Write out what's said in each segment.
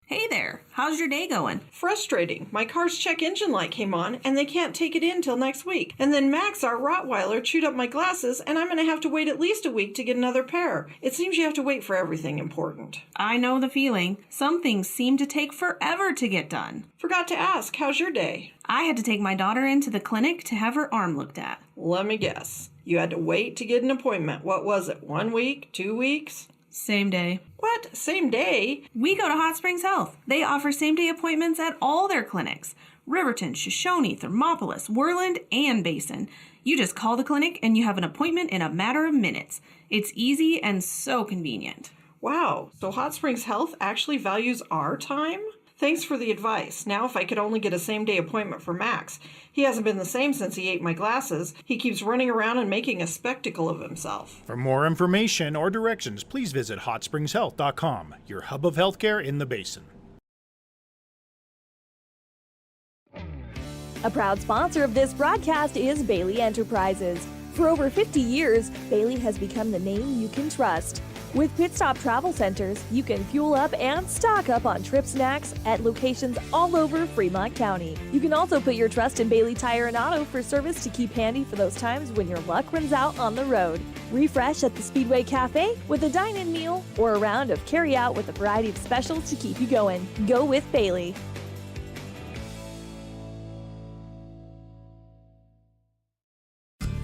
Hey there, how's your day going? Frustrating. My car's check engine light came on, and they can't take it in till next week. And then Max, our Rottweiler, chewed up my glasses, and I'm going to have to wait at least a week to get another pair. It seems you have to wait for everything important. I know the feeling. Some things seem to take forever to get done. Forgot to ask, how's your day? I had to take my daughter into the clinic to have her arm looked at. Let me guess. You had to wait to get an appointment. What was it, 1 week, 2 weeks? Same day. What? Same day? We go to Hot Springs Health. They offer same-day appointments at all their clinics. Riverton, Shoshone, Thermopolis, Worland, and Basin. You just call the clinic and you have an appointment in a matter of minutes. It's easy and so convenient. Wow, so Hot Springs Health actually values our time? Thanks for the advice. Now if I could only get a same-day appointment for Max. He hasn't been the same since he ate my glasses. He keeps running around and making a spectacle of himself. For more information or directions, please visit hotspringshealth.com, your hub of healthcare in the Basin. A proud sponsor of this broadcast is Bailey Enterprises. For over 50 years, Bailey has become the name you can trust. With Pit Stop Travel Centers, you can fuel up and stock up on trip snacks at locations all over Fremont County. You can also put your trust in Bailey Tire and Auto for service to keep handy for those times when your luck runs out on the road. Refresh at the Speedway Cafe with a dine-in meal or a round of carry-out with a variety of specials to keep you going. Go with Bailey.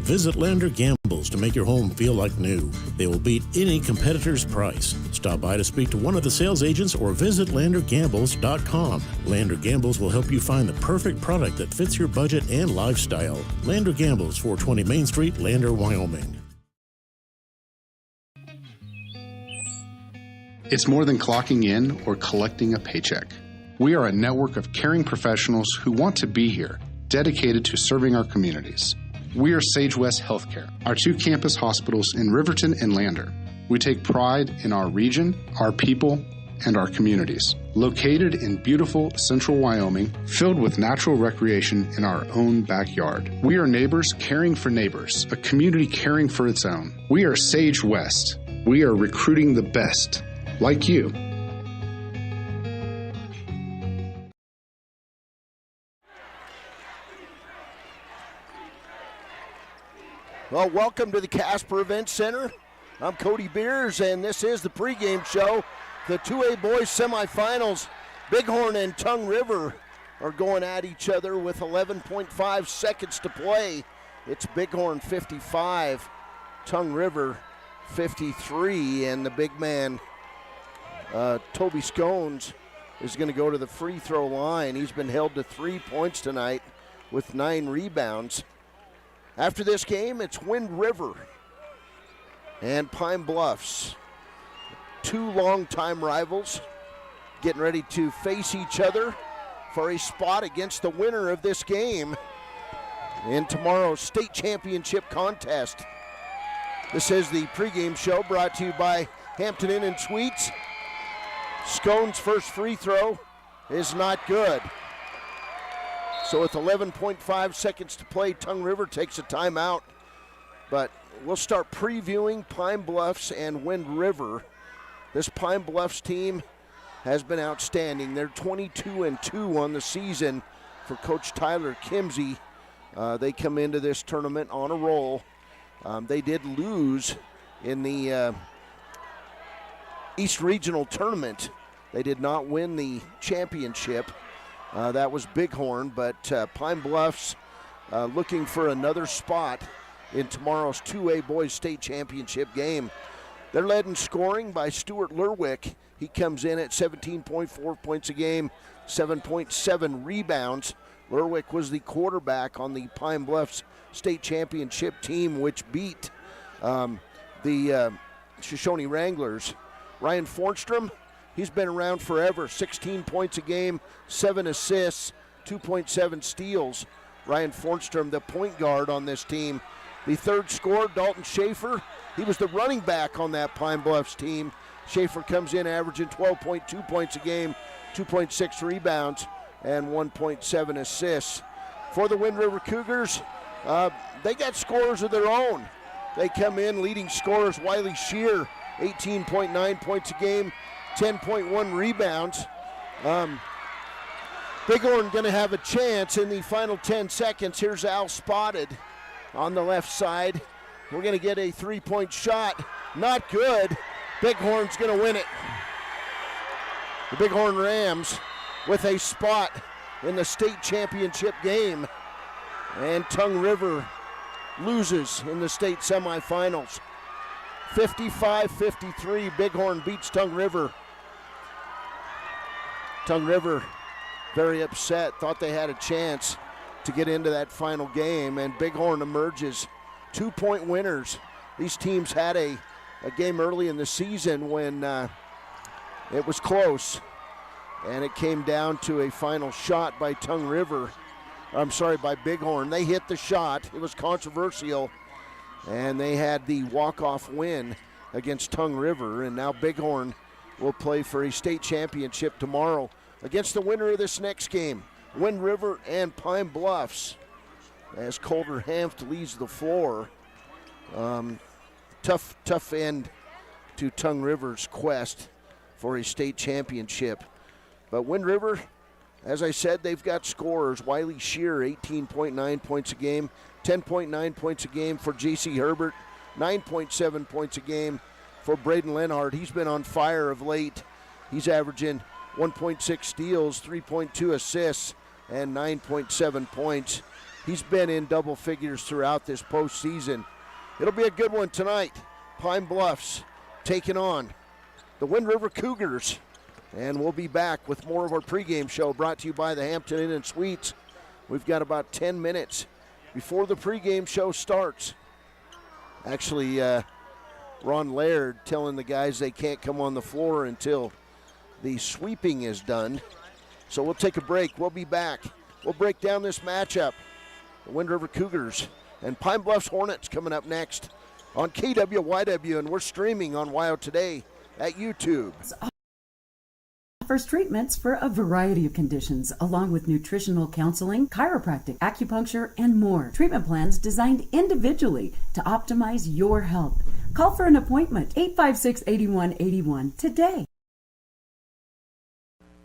Visit Lander Gambles to make your home feel like new. They will beat any competitor's price. Stop by to speak to one of the sales agents or visit LanderGambles.com. Lander Gambles will help you find the perfect product that fits your budget and lifestyle. Lander Gambles, 420 Main Street, Lander, Wyoming. It's more than clocking in or collecting a paycheck. We are a network of caring professionals who want to be here, dedicated to serving our communities. We are Sage West Healthcare, our 2 campus hospitals in Riverton and Lander. We take pride in our region, our people, and our communities. Located in beautiful central Wyoming, filled with natural recreation in our own backyard. We are neighbors caring for neighbors, a community caring for its own. We are Sage West. We are recruiting the best, like you. Well, welcome to the Casper Event Center. I'm Cody Beers, and this is the pregame show. The 2A boys semifinals, Bighorn and Tongue River are going at each other with 11.5 seconds to play. It's Bighorn 55, Tongue River 53, and the big man, Toby Scones, is going to go to the free throw line. He's been held to 3 points tonight with 9 rebounds. After this game, it's Wind River and Pine Bluffs. 2 longtime rivals getting ready to face each other for a spot against the winner of this game in tomorrow's state championship contest. This is the pregame show brought to you by Hampton Inn and Suites. Scone's first free throw is not good. So with 11.5 seconds to play, Tongue River takes a timeout. But we'll start previewing Pine Bluffs and Wind River. This Pine Bluffs team has been outstanding. They're 22-2 on the season for Coach Tyler Kimsey. They come into this tournament on a roll. They did lose in the East Regional Tournament. They did not win the championship. That was Bighorn, but Pine Bluffs looking for another spot in tomorrow's 2A Boys State Championship game. They're led in scoring by Stuart Lerwick. He comes in at 17.4 points a game, 7.7 rebounds. Lerwick was the quarterback on the Pine Bluffs State Championship team, which beat the Shoshone Wranglers. Ryan Fornstrom, he's been around forever, 16 points a game, 7 assists, 2.7 steals. Ryan Fornstrom, the point guard on this team. The third scorer, Dalton Schaefer, he was the running back on that Pine Bluffs team. Schaefer comes in averaging 12.2 points a game, 2.6 rebounds, and 1.7 assists. For the Wind River Cougars, they got scorers of their own. They come in, leading scorers Wiley Shear, 18.9 points a game, 10.1 rebounds. Bighorn going to have a chance in the final 10 seconds. Here's Al spotted on the left side. We're going to get a three-point shot. Not good. Bighorn's going to win it. The Bighorn Rams with a spot in the state championship game. And Tongue River loses in the state semifinals. 55-53, Bighorn beats Tongue River. Tongue River very upset, thought they had a chance to get into that final game, and Bighorn emerges 2-point winners. These teams had a game early in the season when it was close, and it came down to a final shot by by Bighorn. They hit the shot. It was controversial, and they had the walk-off win against Tongue River, and now Bighorn will play for a state championship tomorrow against the winner of this next game, Wind River and Pine Bluffs, as Colter Hanft leads the floor. Tough end to Tongue River's quest for a state championship. But Wind River, as I said, they've got scorers. Wiley Shear, 18.9 points a game, 10.9 points a game for J.C. Herbert, 9.7 points a game for Braden Lenhart. He's been on fire of late. He's averaging 1.6 steals, 3.2 assists, and 9.7 points. He's been in double figures throughout this postseason. It'll be a good one tonight. Pine Bluffs taking on the Wind River Cougars. And we'll be back with more of our pregame show brought to you by the Hampton Inn and Suites. We've got about 10 minutes before the pregame show starts. Actually, Ron Laird telling the guys they can't come on the floor until the sweeping is done. So we'll take a break. We'll be back. We'll break down this matchup. The Wind River Cougars and Pine Bluffs Hornets coming up next on KWYW, and we're streaming on WYO Today at YouTube. Offers treatments for a variety of conditions, along with nutritional counseling, chiropractic, acupuncture, and more. Treatment plans designed individually to optimize your health. Call for an appointment, 856-8181 today.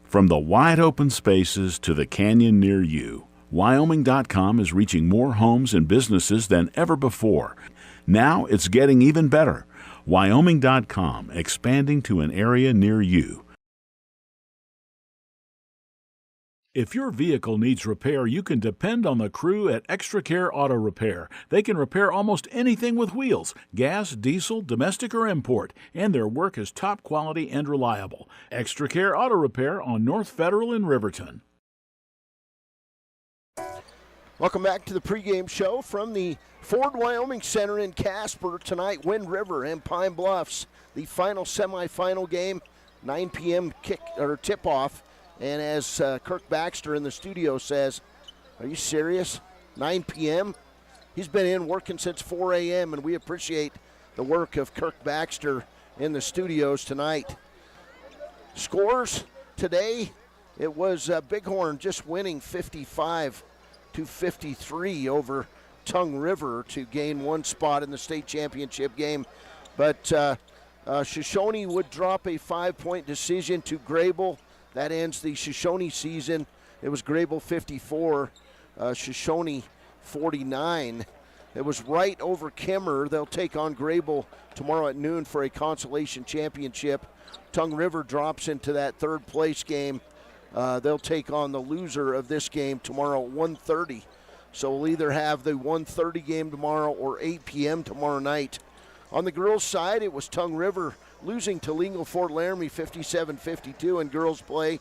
From the wide open spaces to the canyon near you, Wyoming.com is reaching more homes and businesses than ever before. Now it's getting even better. Wyoming.com, expanding to an area near you. If your vehicle needs repair, you can depend on the crew at Extra Care Auto Repair. They can repair almost anything with wheels, gas, diesel, domestic, or import, and their work is top quality and reliable. Extra Care Auto Repair on North Federal in Riverton. Welcome back to the pregame show from the Ford Wyoming Center in Casper. Tonight, Wind River and Pine Bluffs, the final semifinal game, 9 p.m. tip-off. And as Kirk Baxter in the studio says, are you serious? 9 p.m.? He's been in working since 4 a.m., and we appreciate the work of Kirk Baxter in the studios tonight. Scores today, it was Bighorn just winning 55-53 over Tongue River to gain one spot in the state championship game. But Shoshone would drop a 5-point decision to Grable. That ends the Shoshone season. It was Grable 54, Shoshone 49. It was right over Kimmer. They'll take on Grable tomorrow at noon for a consolation championship. Tongue River drops into that third place game. They'll take on the loser of this game tomorrow at 1:30. So we'll either have the 1:30 game tomorrow or 8 p.m. tomorrow night. On the girls' side, it was Tongue River losing to Lingle Fort Laramie 57-52 in girls play.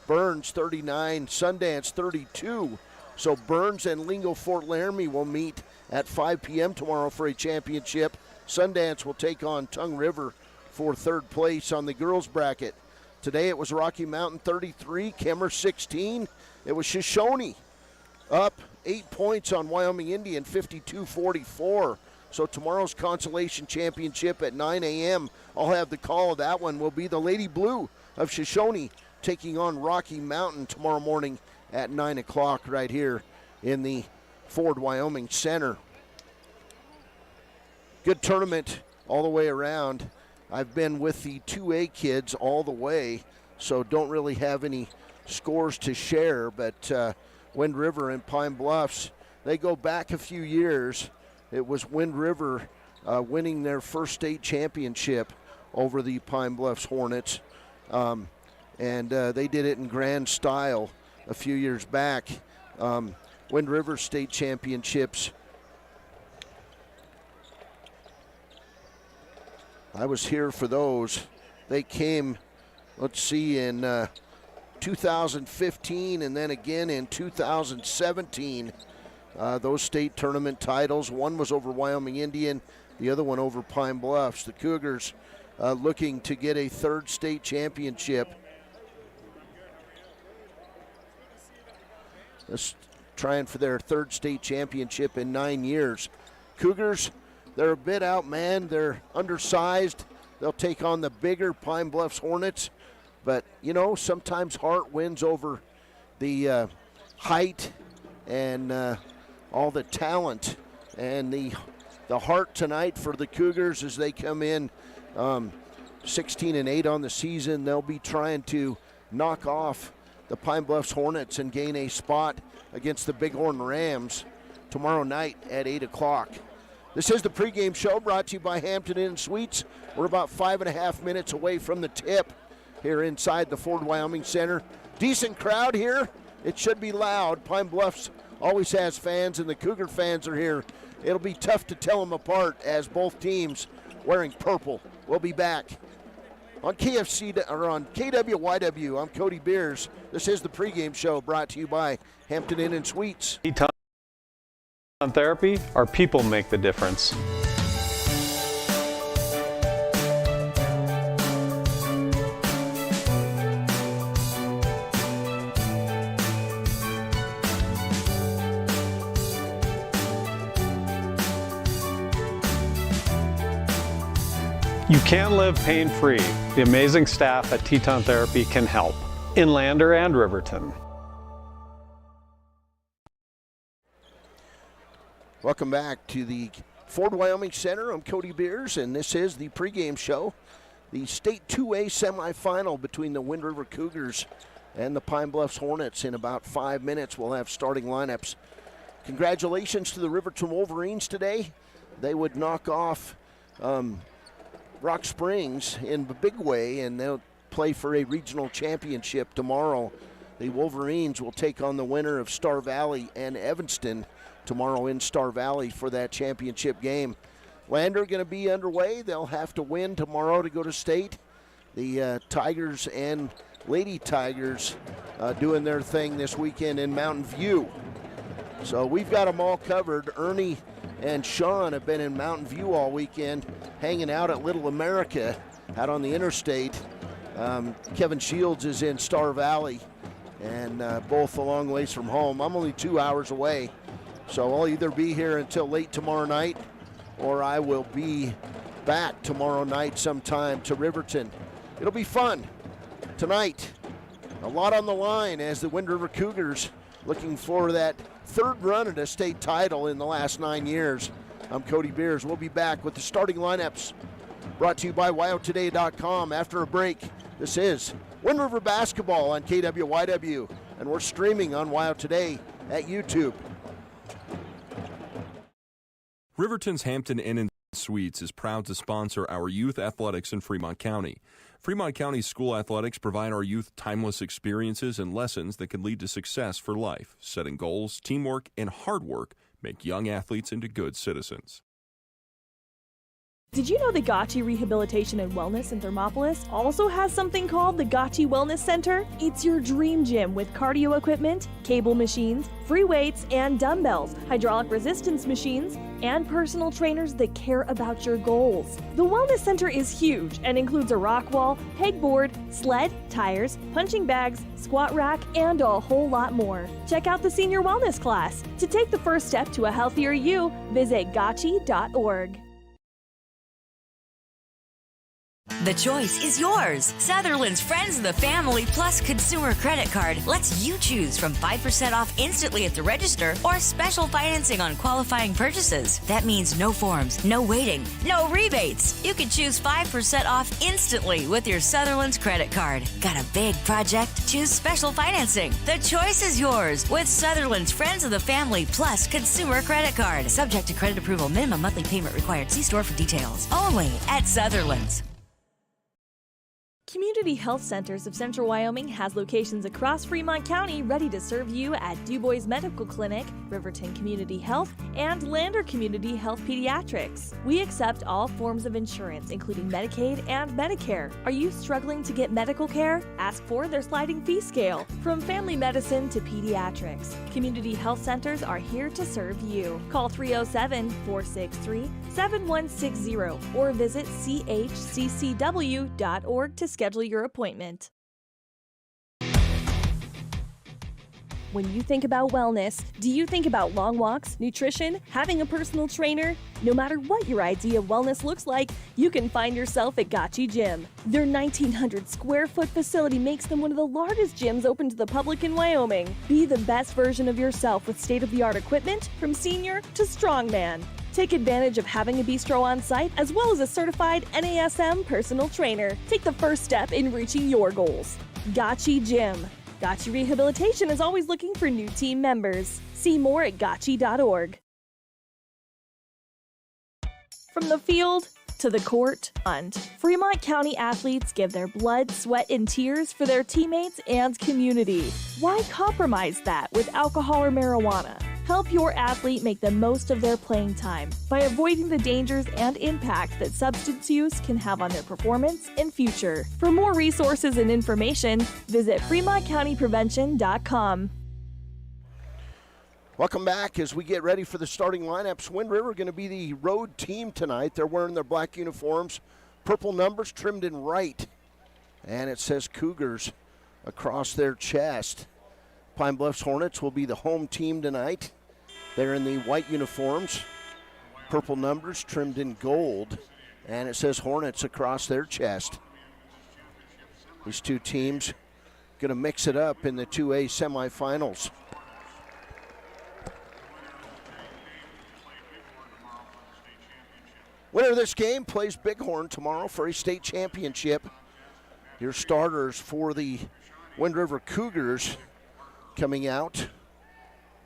Burns 39, Sundance 32. So Burns and Lingle Fort Laramie will meet at 5 p.m. tomorrow for a championship. Sundance will take on Tongue River for third place on the girls' bracket. Today it was Rocky Mountain 33, Kemmer 16. It was Shoshone up 8 points on Wyoming Indian 52-44. So tomorrow's consolation championship at 9 a.m. I'll have the call of that one. Will be the Lady Blue of Shoshone taking on Rocky Mountain tomorrow morning at 9 o'clock right here in the Ford Wyoming Center. Good tournament all the way around. I've been with the 2A kids all the way, so don't really have any scores to share, but Wind River and Pine Bluffs, they go back a few years. It was Wind River winning their first state championship over the Pine Bluffs Hornets, and they did it in grand style a few years back. Wind River state championships, I was here for those. They came, let's see, in 2015 and then again in 2017. Those state tournament titles. One was over Wyoming Indian, the other one over Pine Bluffs. The Cougars looking to get a third state championship. Trying for their third state championship in 9 years. Cougars, they're a bit outmanned. They're undersized. They'll take on the bigger Pine Bluffs Hornets. But, you know, sometimes heart wins over the height and all the talent. And the heart tonight for the Cougars as they come in 16-8 on the season. They'll be trying to knock off the Pine Bluffs Hornets and gain a spot against the Bighorn Rams tomorrow night at 8 o'clock. This is the pregame show brought to you by Hampton Inn Suites. We're about 5.5 minutes away from the tip here inside the Ford Wyoming Center. Decent crowd here. It should be loud. Pine Bluffs always has fans, and the Cougar fans are here. It'll be tough to tell them apart as both teams wearing purple. We'll be back on KWYW. I'm Cody Beers. This is the pregame show brought to you by Hampton Inn and Suites. On therapy, our people make the difference. You can live pain-free. The amazing staff at Teton Therapy can help in Lander and Riverton. Welcome back to the Ford Wyoming Center. I'm Cody Beers, and this is the pregame show. The State 2A semifinal between the Wind River Cougars and the Pine Bluffs Hornets. In about 5 minutes, we'll have starting lineups. Congratulations to the Riverton Wolverines today. They would knock off Rock Springs in a big way, and they'll play for a regional championship tomorrow. The Wolverines will take on the winner of Star Valley and Evanston tomorrow in Star Valley for that championship game. Lander going to be underway. They'll have to win tomorrow to go to state. The Tigers and Lady Tigers doing their thing this weekend in Mountain View. So we've got them all covered. Ernie and Sean have been in Mountain View all weekend, hanging out at Little America out on the interstate. Kevin Shields is in Star Valley, and both a long ways from home. I'm only 2 hours away, so I'll either be here until late tomorrow night, or I will be back tomorrow night sometime to Riverton. It'll be fun tonight. A lot on the line as the Wind River Cougars looking for that third run at a state title in the last 9 years. I'm Cody Beers. We'll be back with the starting lineups brought to you by WyoToday.com after a break. This is Wind River Basketball on KWYW, and we're streaming on Wyo Today at YouTube. Riverton's Hampton Inn & Suites is proud to sponsor our youth athletics in Fremont County. Fremont County school athletics provide our youth timeless experiences and lessons that can lead to success for life. Setting goals, teamwork, and hard work make young athletes into good citizens. Did you know the Gotchi Rehabilitation and Wellness in Thermopolis also has something called the Gotchi Wellness Center? It's your dream gym with cardio equipment, cable machines, free weights and dumbbells, hydraulic resistance machines, and personal trainers that care about your goals. The Wellness Center is huge and includes a rock wall, pegboard, sled, tires, punching bags, squat rack, and a whole lot more. Check out the Senior Wellness class. To take the first step to a healthier you, visit gotchi.org. The choice is yours. Sutherland's Friends of the Family Plus Consumer Credit Card lets you choose from 5% off instantly at the register or special financing on qualifying purchases. That means no forms, no waiting, no rebates. You can choose 5% off instantly with your Sutherland's credit card. Got a big project? Choose special financing. The choice is yours with Sutherland's Friends of the Family Plus Consumer Credit Card. Subject to credit approval. Minimum monthly payment required. See store for details. Only at Sutherland's. Community Health Centers of Central Wyoming has locations across Fremont County ready to serve you at DuBois Medical Clinic, Riverton Community Health, and Lander Community Health Pediatrics. We accept all forms of insurance, including Medicaid and Medicare. Are you struggling to get medical care? Ask for their sliding fee scale. From family medicine to pediatrics, Community Health Centers are here to serve you. Call 307-463-7160 or visit chccw.org to schedule your appointment. When you think about wellness, do you think about long walks, nutrition, having a personal trainer? No matter what your idea of wellness looks like, you can find yourself at Gotchi Gym. Their 1,900 square foot facility makes them one of the largest gyms open to the public in Wyoming. Be the best version of yourself with state-of-the-art equipment from senior to strongman. Take advantage of having a bistro on site as well as a certified NASM personal trainer. Take the first step in reaching your goals. Gotchi Gym. Gotchi Rehabilitation is always looking for new team members. See more at gotchi.org. From the field to the court, and Fremont County athletes give their blood, sweat, and tears for their teammates and community. Why compromise that with alcohol or marijuana? Help your athlete make the most of their playing time by avoiding the dangers and impact that substance use can have on their performance and future. For more resources and information, visit FremontCountyPrevention.com. Welcome back as we get ready for the starting lineups. Wind River going to be the road team tonight. They're wearing their black uniforms, purple numbers trimmed in white, and it says Cougars across their chest. Pine Bluffs Hornets will be the home team tonight. They're in the white uniforms, purple numbers trimmed in gold, and it says Hornets across their chest. These two teams going to mix it up in the 2A semifinals. Winner of this game plays Bighorn tomorrow for a state championship. Your starters for the Wind River Cougars coming out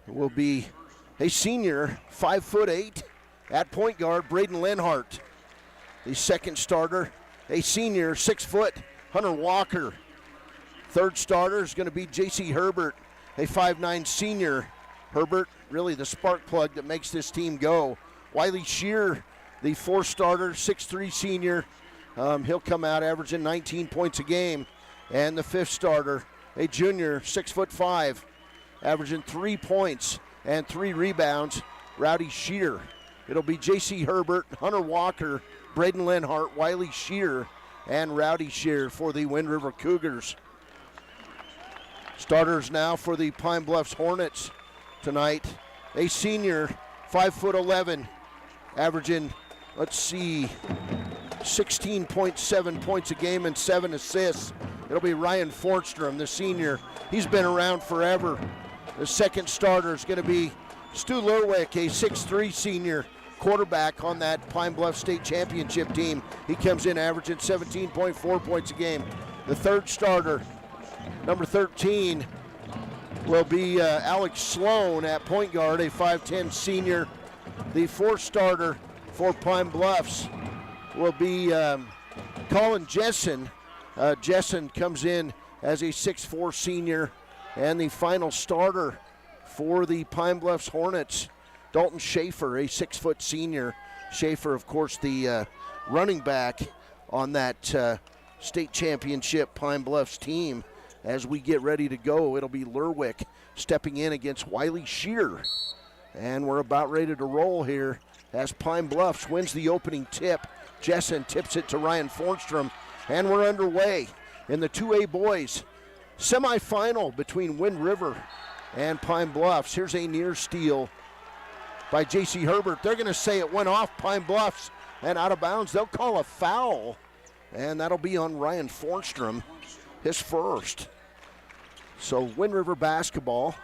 will be a senior, 5'8", at point guard, Braden Lenhart. The second starter, a senior, 6 foot, Hunter Walker. Third starter is going to be J.C. Herbert, a 5'9" senior. Herbert, really the spark plug that makes this team go. Wiley Shear, the fourth starter, 6'3" senior. He'll come out averaging 19 points a game. And the fifth starter, a junior, 6'5", averaging 3 points and 3 rebounds, Rowdy Shear. It'll be J.C. Herbert, Hunter Walker, Braden Lenhart, Wiley Shear, and Rowdy Shear for the Wind River Cougars. Starters now for the Pine Bluffs Hornets tonight. A senior, 5'11", averaging, 16.7 points a game and 7 assists. It'll be Ryan Fornstrom, the senior. He's been around forever. The second starter is going to be Stu Lerwick, a 6'3" senior quarterback on that Pine Bluff State Championship team. He comes in averaging 17.4 points a game. The third starter, number 13, will be Alex Sloan at point guard, a 5'10" senior. The fourth starter for Pine Bluffs will be Colin Jessen. Jessen comes in as a 6'4" senior. And the final starter for the Pine Bluffs Hornets, Dalton Schaefer, a 6' senior. Schaefer, of course, the running back on that state championship Pine Bluffs team. As we get ready to go, it'll be Lerwick stepping in against Wiley Shear. And we're about ready to roll here as Pine Bluffs wins the opening tip. Jessen tips it to Ryan Fornstrom, and we're underway in the 2A boys semifinal between Wind River and Pine Bluffs. Here's a near steal by J.C. Herbert. They're going to say it went off Pine Bluffs and out of bounds. They'll call a foul And that'll be on Ryan Fornstrom, his first. So Wind River basketball.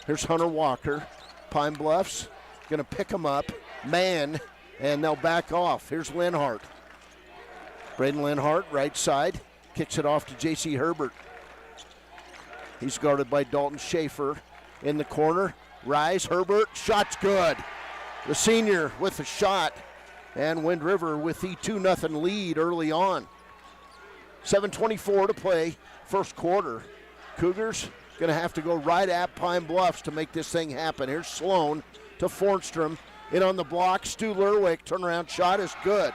Here's Hunter Walker. Pine Bluffs going to pick him up. Man, and they'll back off. Here's Linhart. Braden Linhart, right side. Kicks it off to J.C. Herbert. He's guarded by Dalton Schaefer in the corner. Rise, Herbert, shot's good. The senior with the shot. And Wind River with the 2-0 lead early on. 7:24 to play, first quarter. Cougars going to have to go right at Pine Bluffs to make this thing happen. Here's Sloan to Fornstrom. In on the block, Stu Lerwick, turnaround shot is good.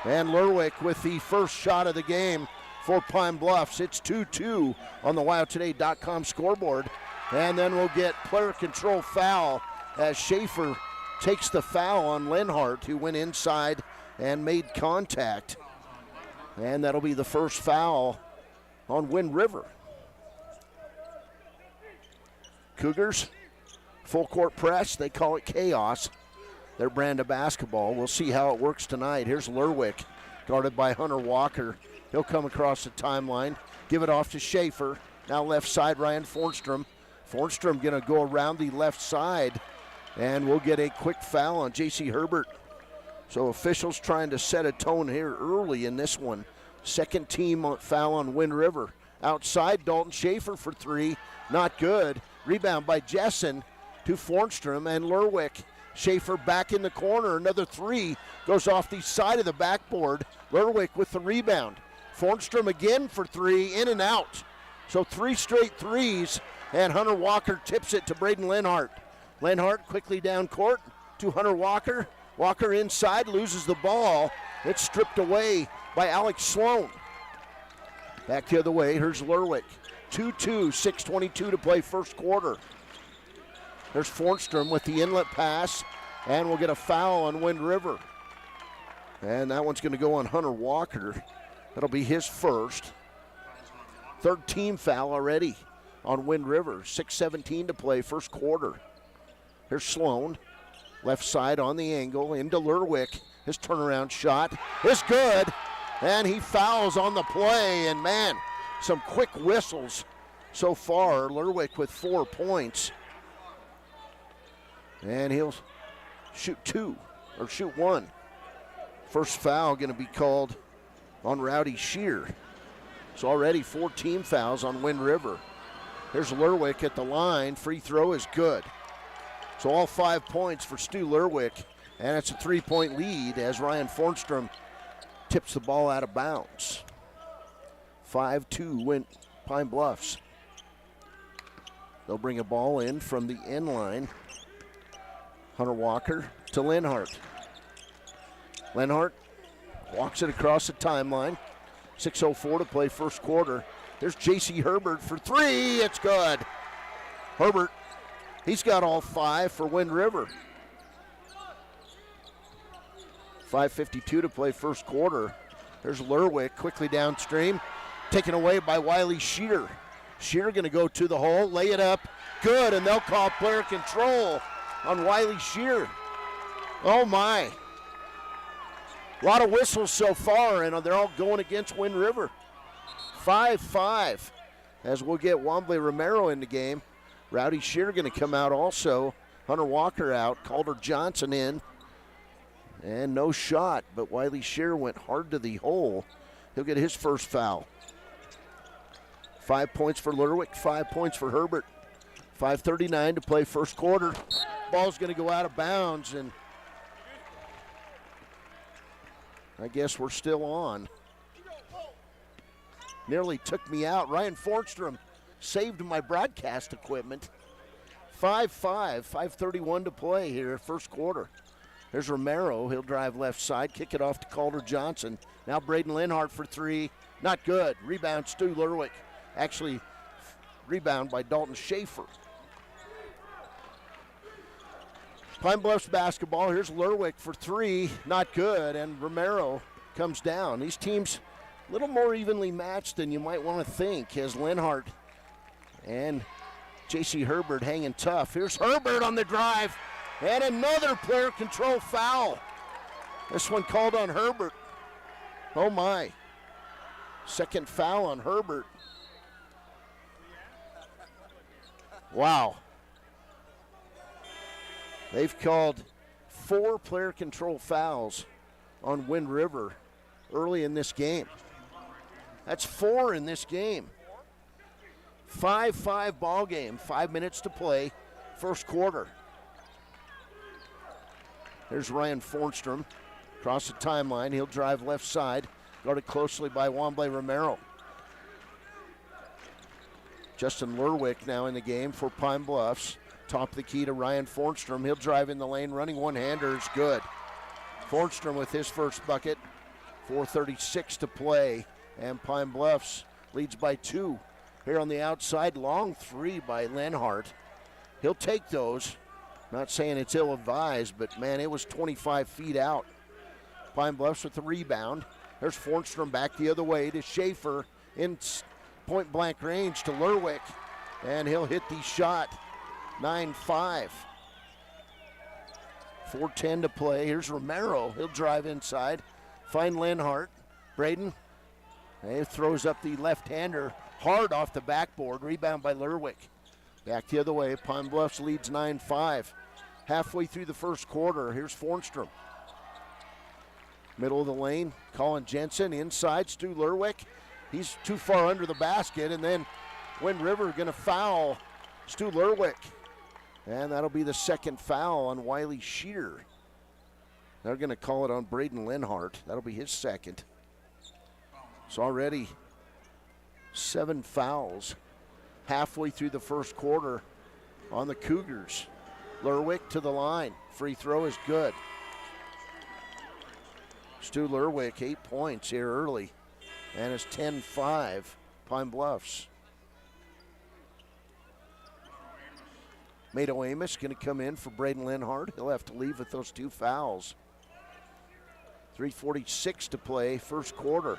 And Lerwick with the first shot of the game for Pine Bluffs. It's 2-2 on the WildToday.com scoreboard. And then we'll get player control foul as Schaefer takes the foul on Linhart, who went inside and made contact. And that'll be the first foul on Wind River. Cougars, full court press, they call it chaos. Their brand of basketball. We'll see how it works tonight. Here's Lerwick, guarded by Hunter Walker. He'll come across the timeline, give it off to Schaefer. Now left side, Ryan Fornstrom. Fornstrom gonna go around the left side, and we'll get a quick foul on J.C. Herbert. So officials trying to set a tone here early in this one. Second team foul on Wind River. Outside, Dalton Schaefer for three, not good. Rebound by Jessen to Fornstrom and Lerwick. Schaefer back in the corner, another three goes off the side of the backboard. Lerwick with the rebound. Fornstrom again for three, in and out. So three straight threes, and Hunter Walker tips it to Braden Linhart. Linhart quickly down court to Hunter Walker. Walker inside, loses the ball. It's stripped away by Alex Sloan. Back the other way, here's Lerwick. 2-2, 6:22 to play first quarter. There's Fornstrom with the inlet pass, and we'll get a foul on Wind River. And that one's going to go on Hunter Walker. That'll be his first. Third team foul already on Wind River. 6:17 to play first quarter. Here's Sloan, left side on the angle, into Lerwick. His turnaround shot is good, and he fouls on the play. And man, some quick whistles so far. Lerwick with 4 points. And he'll shoot one. First foul going to be called on Rowdy Shear. So already 4 team fouls on Wind River. Here's Lerwick at the line. Free throw is good. So all 5 points for Stu Lerwick. And it's a 3-point lead as Ryan Fornstrom tips the ball out of bounds. 5-2 win Pine Bluffs. They'll bring a ball in from the end line. Hunter Walker to Linhart. Linhart walks it across the timeline. 6:04 to play first quarter. There's J.C. Herbert for three. It's good. Herbert, he's got all 5 for Wind River. 5:52 to play first quarter. There's Lerwick quickly downstream. Taken away by Wiley Shear. Shear going to go to the hole, lay it up. Good, and they'll call player control on Wiley Shear. Oh my. A lot of whistles so far, and they're all going against Wind River. 5-5 as we'll get Wombley Romero in the game. Rowdy Shear going to come out also. Hunter Walker out, Calder Johnson in. And no shot, but Wiley Shear went hard to the hole. He'll get his first foul. 5 points for Lerwick, 5 points for Herbert. 5:39 to play first quarter. Ball's going to go out of bounds, and I guess we're still on. Nearly took me out. Ryan Fornstrom saved my broadcast equipment. 5-5, 5:31 to play here, first quarter. There's Romero. He'll drive left side, kick it off to Calder Johnson. Now Braden Linhart for three. Not good. Rebound, Stu Lerwick. Actually, rebound by Dalton Schaefer. Pine Bluffs basketball. Here's Lerwick for three. Not good. And Romero comes down. These teams a little more evenly matched than you might want to think, as Linhart and J.C. Herbert hanging tough. Here's Herbert on the drive. And another player control foul. This one called on Herbert. Oh my. Second foul on Herbert. Wow. They've called 4 player control fouls on Wind River early in this game. That's 4 in this game. 5-5 ball game, 5 minutes to play, first quarter. There's Ryan Fornstrom across the timeline. He'll drive left side, guarded closely by Wamble Romero. Justin Lerwick now in the game for Pine Bluffs. Top of the key to Ryan Fornstrom. He'll drive in the lane, running one-hander is good. Fornstrom with his first bucket. 4:36 to play, and Pine Bluffs leads by 2. Here on the outside, long 3 by Lenhart. He'll take those. Not saying it's ill-advised, but man, it was 25 feet out. Pine Bluffs with the rebound. There's Fornstrom back the other way to Schaefer in point-blank range to Lerwick, and he'll hit the shot. 9-5. 4:10 to play. Here's Romero. He'll drive inside. Find Lenhart. Braden. He throws up the left-hander hard off the backboard. Rebound by Lerwick. Back the other way. Pine Bluffs leads 9-5. Halfway through the first quarter. Here's Fornstrom. Middle of the lane. Colin Jensen inside. Stu Lerwick. He's too far under the basket. And then Wind River going to foul Stu Lerwick. And that'll be the second foul on Wiley Shear. They're going to call it on Braden Lenhart. That'll be his second. It's already 7 fouls halfway through the first quarter on the Cougars. Lerwick to the line. Free throw is good. Stu Lerwick, 8 points here early. And it's 10-5 Pine Bluffs. Mado Amos going to come in for Braden Lenhart. He'll have to leave with those 2 fouls. 3:46 to play, first quarter.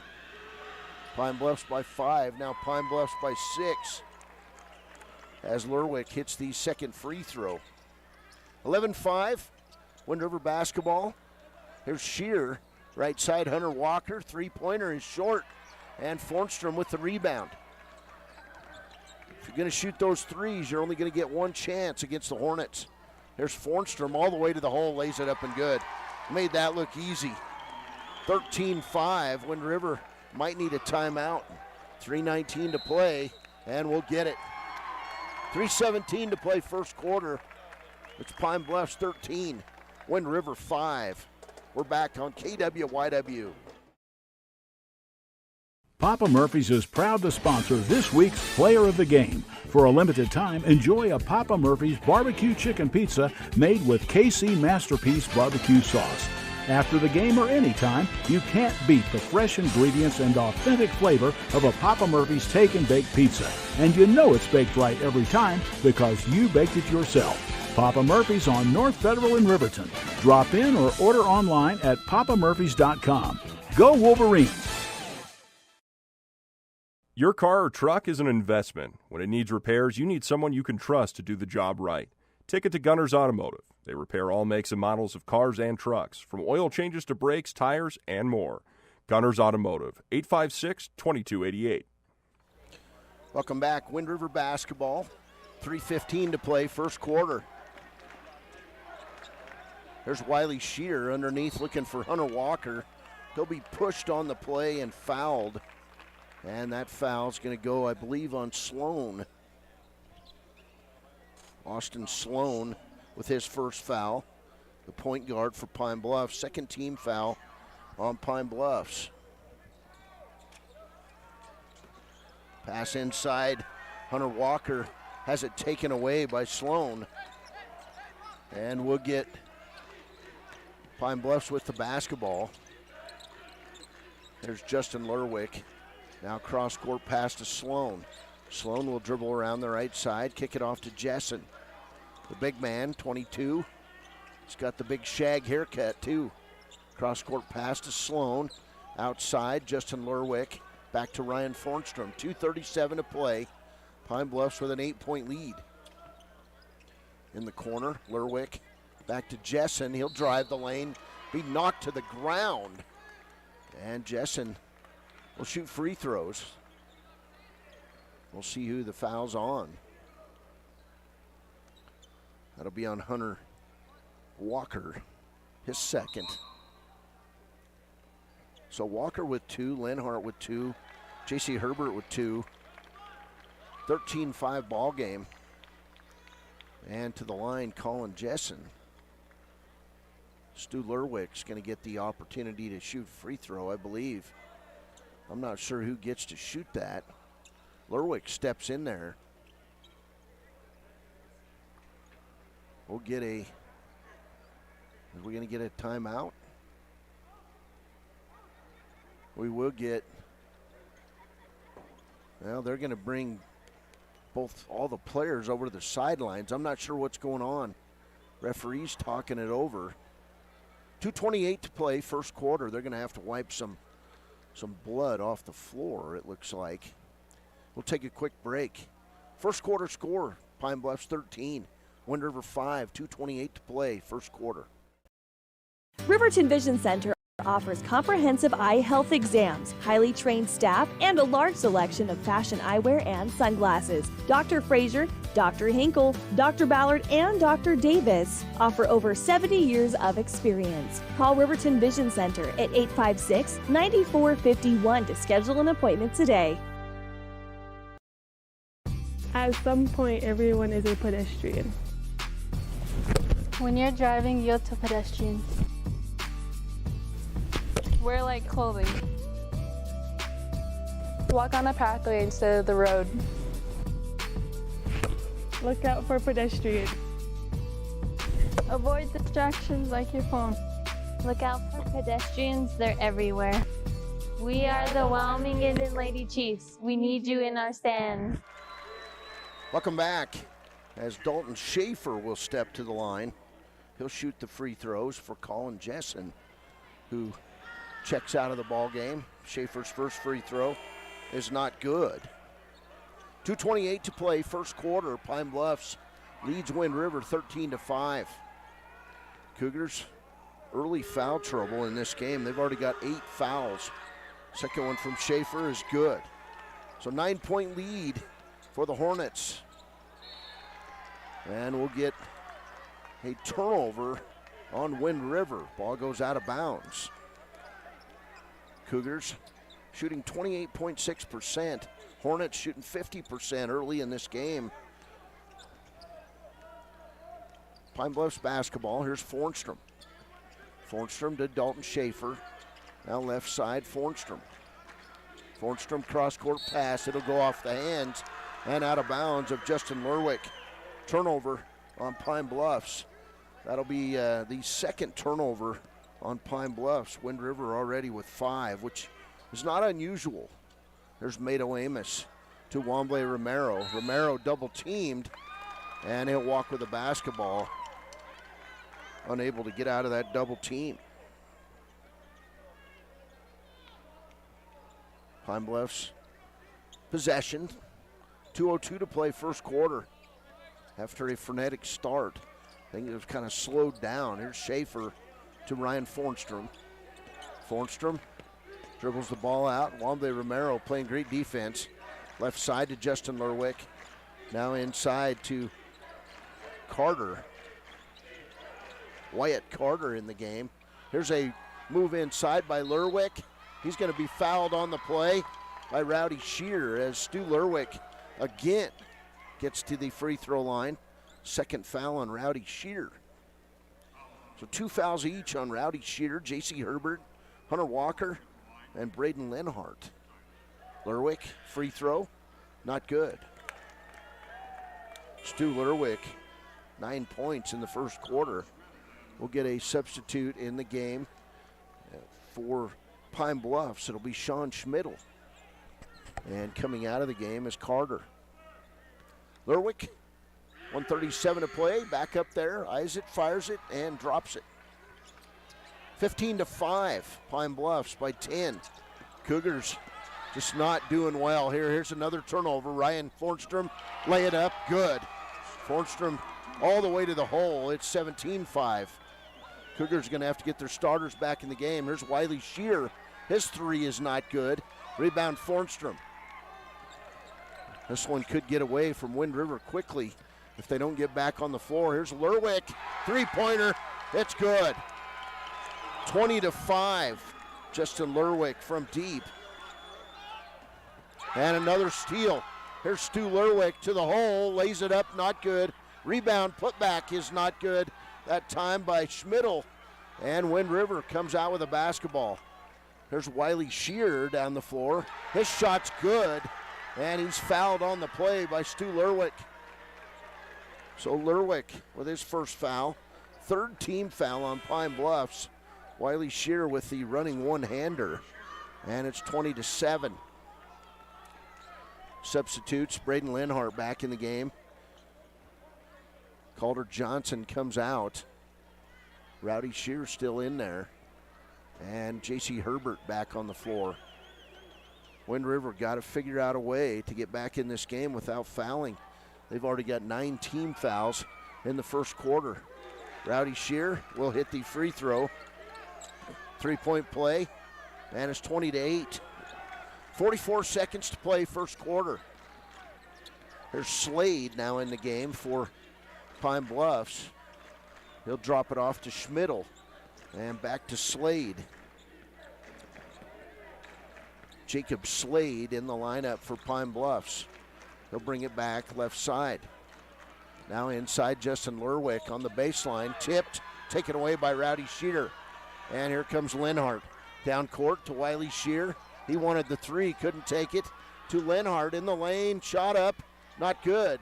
Pine Bluffs by 5, now Pine Bluffs by 6. As Lerwick hits the second free throw. 11-5, Wind River basketball. Here's Shear, right side Hunter Walker, 3-pointer is short. And Fornstrom with the rebound. If you're going to shoot those threes, you're only going to get one chance against the Hornets. There's Fornstrom all the way to the hole, lays it up and good. Made that look easy. 13-5, Wind River might need a timeout. 3:19 to play, and we'll get it. 3:17 to play first quarter. It's Pine Bluffs 13, Wind River 5. We're back on KWYW. Papa Murphy's is proud to sponsor this week's Player of the Game. For a limited time, enjoy a Papa Murphy's barbecue chicken pizza made with KC Masterpiece barbecue sauce. After the game or anytime, you can't beat the fresh ingredients and authentic flavor of a Papa Murphy's Take and Bake pizza. And you know it's baked right every time because you baked it yourself. Papa Murphy's on North Federal in Riverton. Drop in or order online at papamurphys.com. Go Wolverines! Your car or truck is an investment. When it needs repairs, you need someone you can trust to do the job right. Take it to Gunners Automotive. They repair all makes and models of cars and trucks, from oil changes to brakes, tires, and more. Gunners Automotive, 856-2288. Welcome back. Wind River basketball. 3:15 to play, first quarter. There's Wiley Shear underneath looking for Hunter Walker. He'll be pushed on the play and fouled. And that foul's going to go, I believe, on Sloan. Austin Sloan with his first foul. The point guard for Pine Bluffs. Second team foul on Pine Bluffs. Pass inside. Hunter Walker has it taken away by Sloan. And we'll get Pine Bluffs with the basketball. There's Justin Lerwick. Now cross-court pass to Sloan. Sloan will dribble around the right side, kick it off to Jessen. The big man, 22. He's got the big shag haircut, too. Cross-court pass to Sloan. Outside, Justin Lerwick. Back to Ryan Fornstrom. 2:37 to play. Pine Bluffs with an 8-point lead. In the corner, Lerwick. Back to Jessen. He'll drive the lane. Be knocked to the ground. And Jessen will shoot free throws. We'll see who the foul's on. That'll be on Hunter Walker, his second. So Walker with 2, Lenhart with 2, J.C. Herbert with 2. 13-5 ball game. And to the line, Colin Jessen. Stu Lerwick's going to get the opportunity to shoot free throw, I believe. I'm not sure who gets to shoot that. Lerwick steps in there. We'll get a, are we going to get a timeout? We will get, well, they're going to bring all the players over to the sidelines. I'm not sure what's going on. Referee's talking it over. 2:28 to play, first quarter. They're going to have to wipe some blood off the floor, it looks like. We'll take a quick break. First quarter score, Pine Bluffs 13, Wind River 5, 2:28 to play, first quarter. Riverton Vision Center offers comprehensive eye health exams, highly trained staff, and a large selection of fashion eyewear and sunglasses. Dr. Frazier, Dr. Hinkle, Dr. Ballard, and Dr. Davis offer over 70 years of experience. Call Riverton Vision Center at 856-9451 to schedule an appointment today. At some point, everyone is a pedestrian. When you're driving, yield to pedestrians. Wear light clothing. Walk on a pathway instead of the road. Look out for pedestrians. Avoid distractions like your phone. Look out for pedestrians, they're everywhere. We are the Wyoming Indian Lady Chiefs. We need you in our stand. Welcome back as Dalton Schaefer will step to the line. He'll shoot the free throws for Colin Jessen, who checks out of the ball game. Schaefer's first free throw is not good. 2:28 to play, first quarter. Pine Bluffs leads Wind River 13-5. Cougars early foul trouble in this game. They've already got 8 fouls. Second one from Schaefer is good. So 9-point lead for the Hornets. And we'll get a turnover on Wind River. Ball goes out of bounds. Cougars shooting 28.6%. Hornets shooting 50% early in this game. Pine Bluffs basketball. Here's Fornstrom. Fornstrom to Dalton Schaefer. Now left side, Fornstrom. Fornstrom cross-court pass. It'll go off the hands and out of bounds of Justin Lerwick. Turnover on Pine Bluffs. That'll be the second turnover on Pine Bluffs. Wind River already with 5, which is not unusual. There's Mato Amos to Wamble Romero. Romero double teamed, and he'll walk with the basketball. Unable to get out of that double team. Pine Bluffs possession. 2:02 to play, first quarter. After a frenetic start, I think it was kind of slowed down. Here's Schaefer to Ryan Fornstrom. Fornstrom dribbles the ball out. Wamble Romero playing great defense. Left side to Justin Lerwick. Now inside to Carter. Wyatt Carter in the game. Here's a move inside by Lerwick. He's going to be fouled on the play by Rowdy Shear as Stu Lerwick again gets to the free throw line. Second foul on Rowdy Shear. So 2 fouls each on Rowdy Shear, J.C. Herbert, Hunter Walker, and Braden Lenhart. Lerwick, free throw, not good. Stu Lerwick, 9 points in the first quarter. We'll get a substitute in the game for Pine Bluffs. It'll be Sean Schmidl. And coming out of the game is Carter. Lerwick, 1:37 to play, back up there, eyes it, fires it, and drops it. 15-5, Pine Bluffs by 10. Cougars just not doing well here. Here's another turnover. Ryan Fornstrom lay it up, good. Fornstrom all the way to the hole. It's 17-5. Cougars are going to have to get their starters back in the game. Here's Wiley Shear His three is not good. Rebound Fornstrom. This one could get away from Wind River quickly if they don't get back on the floor. Here's Lerwick, three-pointer. It's good. 20-5. Justin Lerwick from deep. And another steal. Here's Stu Lerwick to the hole, lays it up, not good. Rebound putback is not good. That time by Schmidl. And Wind River comes out with a basketball. There's Wiley Shear down the floor. His shot's good, and he's fouled on the play by Stu Lerwick. So Lerwick with his first foul. Third team foul on Pine Bluffs. Wiley Shear with the running one-hander, and it's 20-7. Substitutes, Braden Lenhart back in the game. Calder Johnson comes out. Rowdy Shear still in there. And J.C. Herbert back on the floor. Wind River got to figure out a way to get back in this game without fouling. They've already got 9 team fouls in the first quarter. Rowdy Shear will hit the free throw. Three-point play, and it's 20-8. 44 seconds to play first quarter. There's Slade now in the game for Pine Bluffs. He'll drop it off to Schmidl, and back to Slade. Jacob Slade in the lineup for Pine Bluffs. He'll bring it back left side. Now inside, Justin Lerwick on the baseline, tipped, taken away by Rowdy Shear. And here comes Lenhart. Down court to Wiley Shear. He wanted the three, couldn't take it. To Lenhart in the lane, shot up, not good.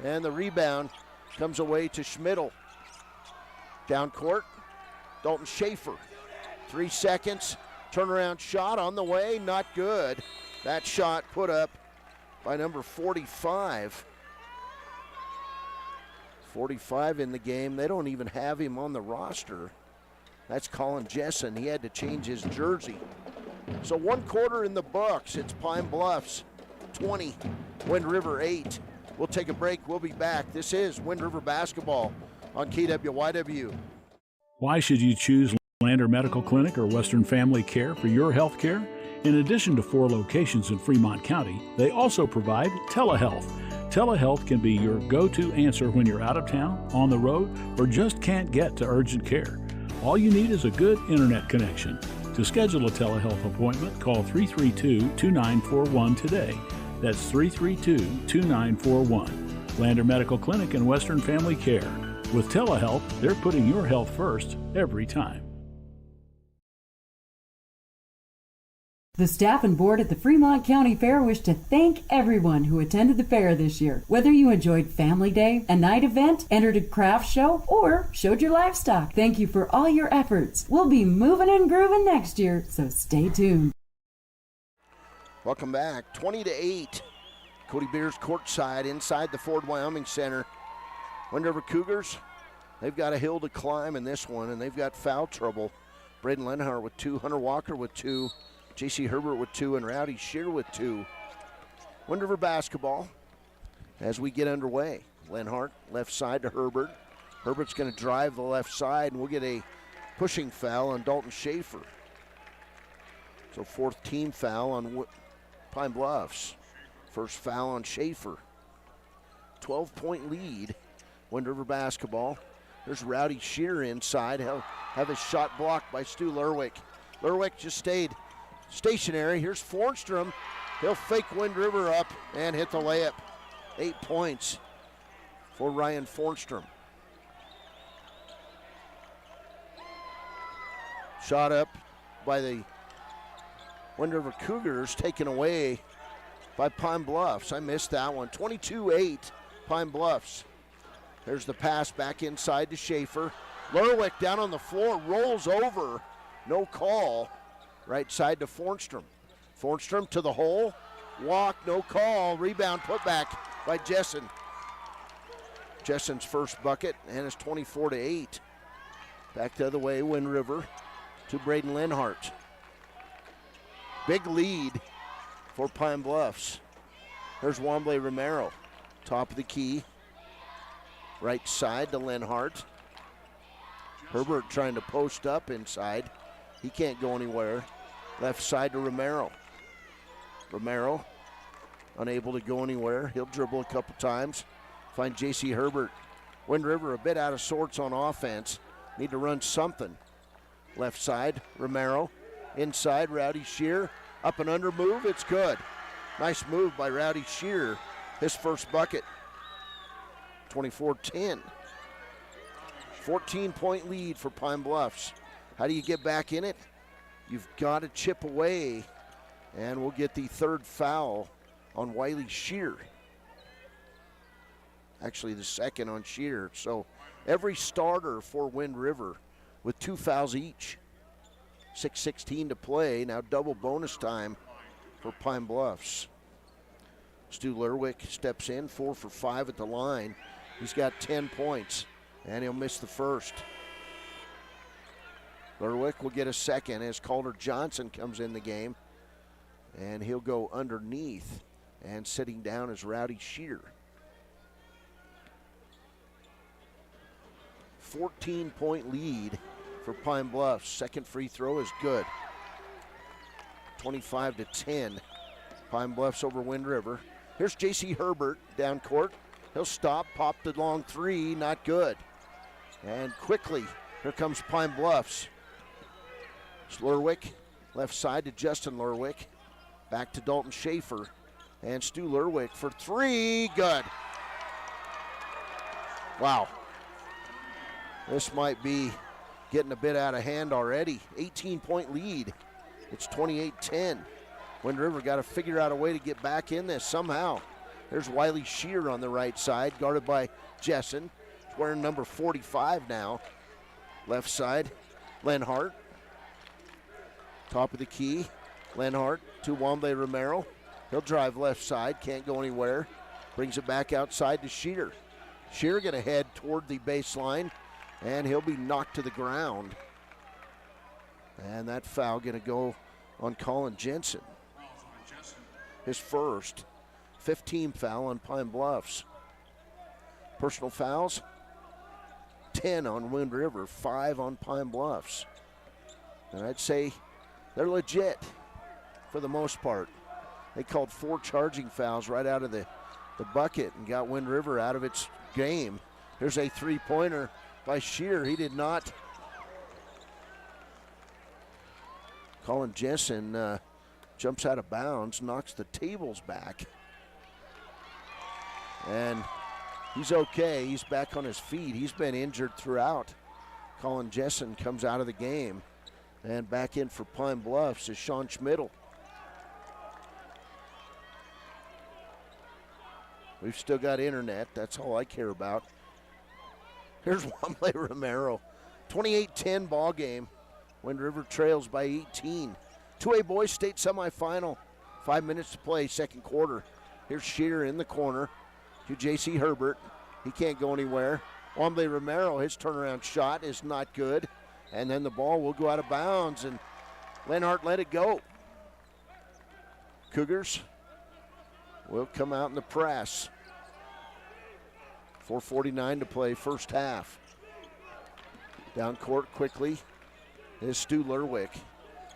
And the rebound comes away to Schmidl. Down court, Dalton Schaefer. 3 seconds, turnaround shot on the way, not good. That shot put up by number 45. 45 in the game. They don't even have him on the roster. That's Colin Jessen. He had to change his jersey. So 1 quarter in the books. It's Pine Bluffs 20, Wind River 8. We'll take a break. We'll be back. This is Wind River Basketball on KWYW. Why should you choose Lander Medical Clinic or Western Family Care for your health care? In addition to 4 locations in Fremont County, they also provide telehealth. Telehealth can be your go-to answer when you're out of town, on the road, or just can't get to urgent care. All you need is a good internet connection. To schedule a telehealth appointment, call 332-2941 today. That's 332-2941. Lander Medical Clinic and Western Family Care. With telehealth, they're putting your health first every time. The staff and board at the Fremont County Fair wish to thank everyone who attended the fair this year. Whether you enjoyed Family Day, a night event, entered a craft show, or showed your livestock, thank you for all your efforts. We'll be moving and grooving next year, so stay tuned. Welcome back. 20-8. Cody Beers courtside inside the Ford Wyoming Center. Wind River Cougars, they've got a hill to climb in this one, and they've got foul trouble. Braden Lenhart with 2, Hunter Walker with 2, J.C. Herbert with 2, and Rowdy Shear with 2. Wind River basketball as we get underway. Lenhart left side to Herbert. Herbert's going to drive the left side, and we'll get a pushing foul on Dalton Schaefer. So 4th team foul on Pine Bluffs. First foul on Schaefer. 12-point lead, Wind River basketball. There's Rowdy Shear inside. He'll have his shot blocked by Stu Lerwick. Lerwick just stayed stationary. Here's Fornstrom. He'll fake Wind River up and hit the layup. 8 points for Ryan Fornstrom. Shot up by the Wind River Cougars, taken away by Pine Bluffs. I missed that one. 22-8, Pine Bluffs. There's the pass back inside to Schaefer. Lerwick down on the floor, rolls over. No call. Right side to Fornstrom. Fornstrom to the hole. Walk, no call. Rebound put back by Jessen. Jessen's first bucket, and it's 24-8. Back the other way, Wind River to Braden Lenhart. Big lead for Pine Bluffs. There's Wamble Romero. Top of the key. Right side to Lenhart. Herbert trying to post up inside. He can't go anywhere. Left side to Romero. Romero unable to go anywhere. He'll dribble a couple times. Find J.C. Herbert. Wind River a bit out of sorts on offense. Need to run something. Left side, Romero. Inside, Rowdy Shear. Up and under move, it's good. Nice move by Rowdy Shear. His first bucket. 24-10. 14-point lead for Pine Bluffs. How do you get back in it? You've got to chip away, and we'll get the third foul on Wiley Shear. Actually, the second on Shear. So every starter for Wind River with 2 fouls each. 6:16 to play. Now double bonus time for Pine Bluffs. Stu Lerwick steps in, 4 for 5 at the line. He's got 10 points, and he'll miss the first. Lerwick will get a second as Calder Johnson comes in the game, and he'll go underneath, and sitting down is Rowdy Shear. 14-point lead for Pine Bluffs. Second free throw is good. 25-10. Pine Bluffs over Wind River. Here's J.C. Herbert down court. He'll stop, pop the long three, not good. And quickly, here comes Pine Bluffs. It's Lerwick, left side to Justin Lerwick. Back to Dalton Schaefer. And Stu Lerwick for three, good. Wow. This might be getting a bit out of hand already. 18-point lead. It's 28-10. Wind River got to figure out a way to get back in this somehow. There's Wiley Shear on the right side, guarded by Jessen. He's wearing number 45 now. Left side, Lenhart. Top of the key, Lenhart to Wamble Romero. He'll drive left side, can't go anywhere. Brings it back outside to Shear. Shear gonna head toward the baseline, and he'll be knocked to the ground. And that foul gonna go on Colin Jensen. His first 15 foul on Pine Bluffs. Personal fouls, 10 on Wind River, 5 on Pine Bluffs. And I'd say they're legit for the most part. They called 4 charging fouls right out of the bucket and got Wind River out of its game. Here's a three-pointer by Shear. He did not. Colin Jensen jumps out of bounds, knocks the tables back. And he's okay. He's back on his feet. He's been injured throughout. Colin Jensen comes out of the game. And back in for Pine Bluffs is Sean Schmidl. We've still got internet. That's all I care about. Here's Wamble Romero. 28-10 ball game. Wind River trails by 18. 2A boys state semifinal. 5 minutes to play, second quarter. Here's Shear in the corner to J.C. Herbert. He can't go anywhere. Wamble Romero, his turnaround shot is not good. And then the ball will go out of bounds, and Lenhart let it go. Cougars will come out in the press. 4:49 to play, first half. Down court quickly is Stu Lerwick.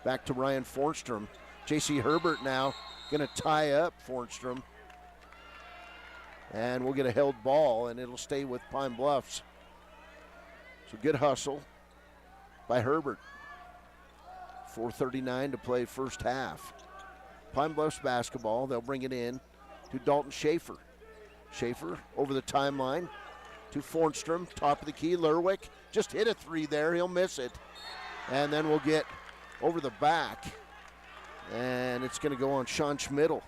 Back to Ryan Fornstrom. J.C. Herbert now going to tie up Fornstrom. And we'll get a held ball, and it'll stay with Pine Bluffs. So good hustle by Herbert. 4:39 to play, first half. Pine Bluffs basketball. They'll bring it in to Dalton Schaefer. Schaefer over the timeline to Fornstrom, top of the key. Lerwick just hit a three there. He'll miss it. And then we'll get over the back. And it's going to go on Sean Schmidl.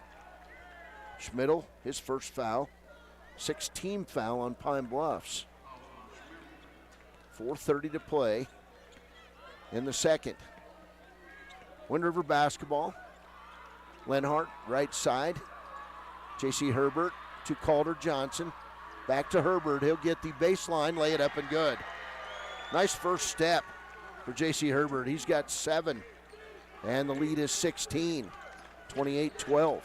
Schmidl, his first foul. 6-team foul on Pine Bluffs. 4:30 to play in the second. Wind River basketball. Lenhart, right side. J.C. Herbert to Calder Johnson. Back to Herbert. He'll get the baseline, lay it up and good. Nice first step for J.C. Herbert. He's got 7, and the lead is 16, 28-12.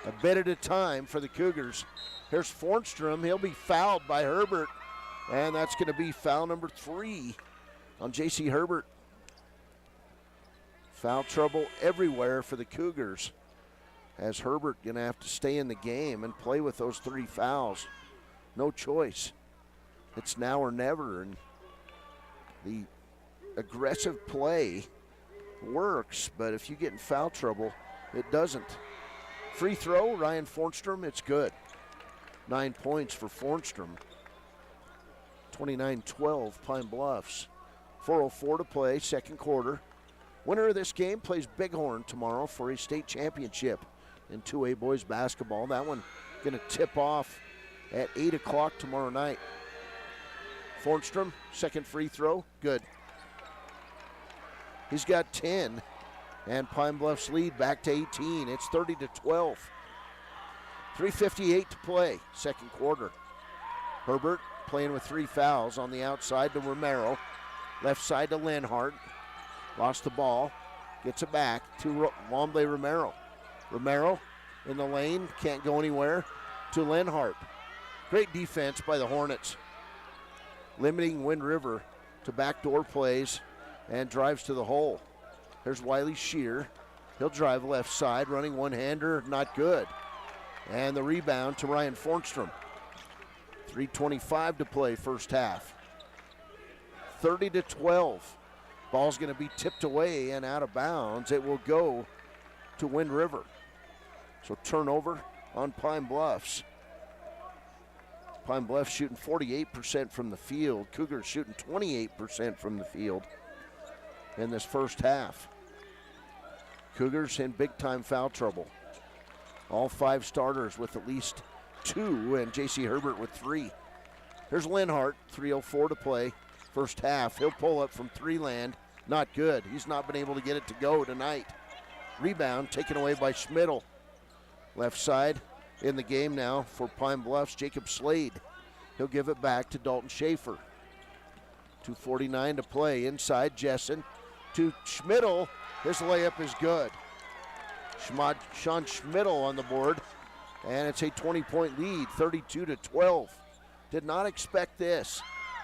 A bit at a time for the Cougars. Here's Fornstrom. He'll be fouled by Herbert, and that's going to be foul number 3 on J.C. Herbert. Foul trouble everywhere for the Cougars, as Herbert going to have to stay in the game and play with those 3 fouls. No choice. It's now or never, and the aggressive play works, but if you get in foul trouble, it doesn't. Free throw, Ryan Fornstrom, it's good. 9 points for Fornstrom. 29-12, Pine Bluffs. 4:04 to play, second quarter. Winner of this game plays Bighorn tomorrow for a state championship in 2A boys basketball. That one going to tip off at 8 o'clock tomorrow night. Fornstrom, second free throw, good. He's got 10, and Pine Bluffs lead back to 18. It's 30-12. 3:58 to play, second quarter. Herbert playing with 3 fouls on the outside to Romero. Left side to Lenhart. Lost the ball. Gets it back to Womble Romero. Romero in the lane, can't go anywhere, to Lenhart. Great defense by the Hornets, limiting Wind River to backdoor plays and drives to the hole. There's Wiley Shear. He'll drive left side, running one-hander, not good. And the rebound to Ryan Fornstrom. 3:25 to play, first half. 30-12. Ball's going to be tipped away and out of bounds. It will go to Wind River. So turnover on Pine Bluffs. Pine Bluffs shooting 48% from the field. Cougars shooting 28% from the field in this first half. Cougars in big-time foul trouble. All 5 starters with at least 2, and J.C. Herbert with 3. Here's Lenhart, 3:04 to play. First half, he'll pull up from 3 land. Not good. He's not been able to get it to go tonight. Rebound taken away by Schmidl. Left side in the game now for Pine Bluffs, Jacob Slade. He'll give it back to Dalton Schaefer. 2:49 to play. Inside, Jessen to Schmidl. His layup is good. Sean Schmidl on the board, and it's a 20-point lead, 32-12. Did not expect this.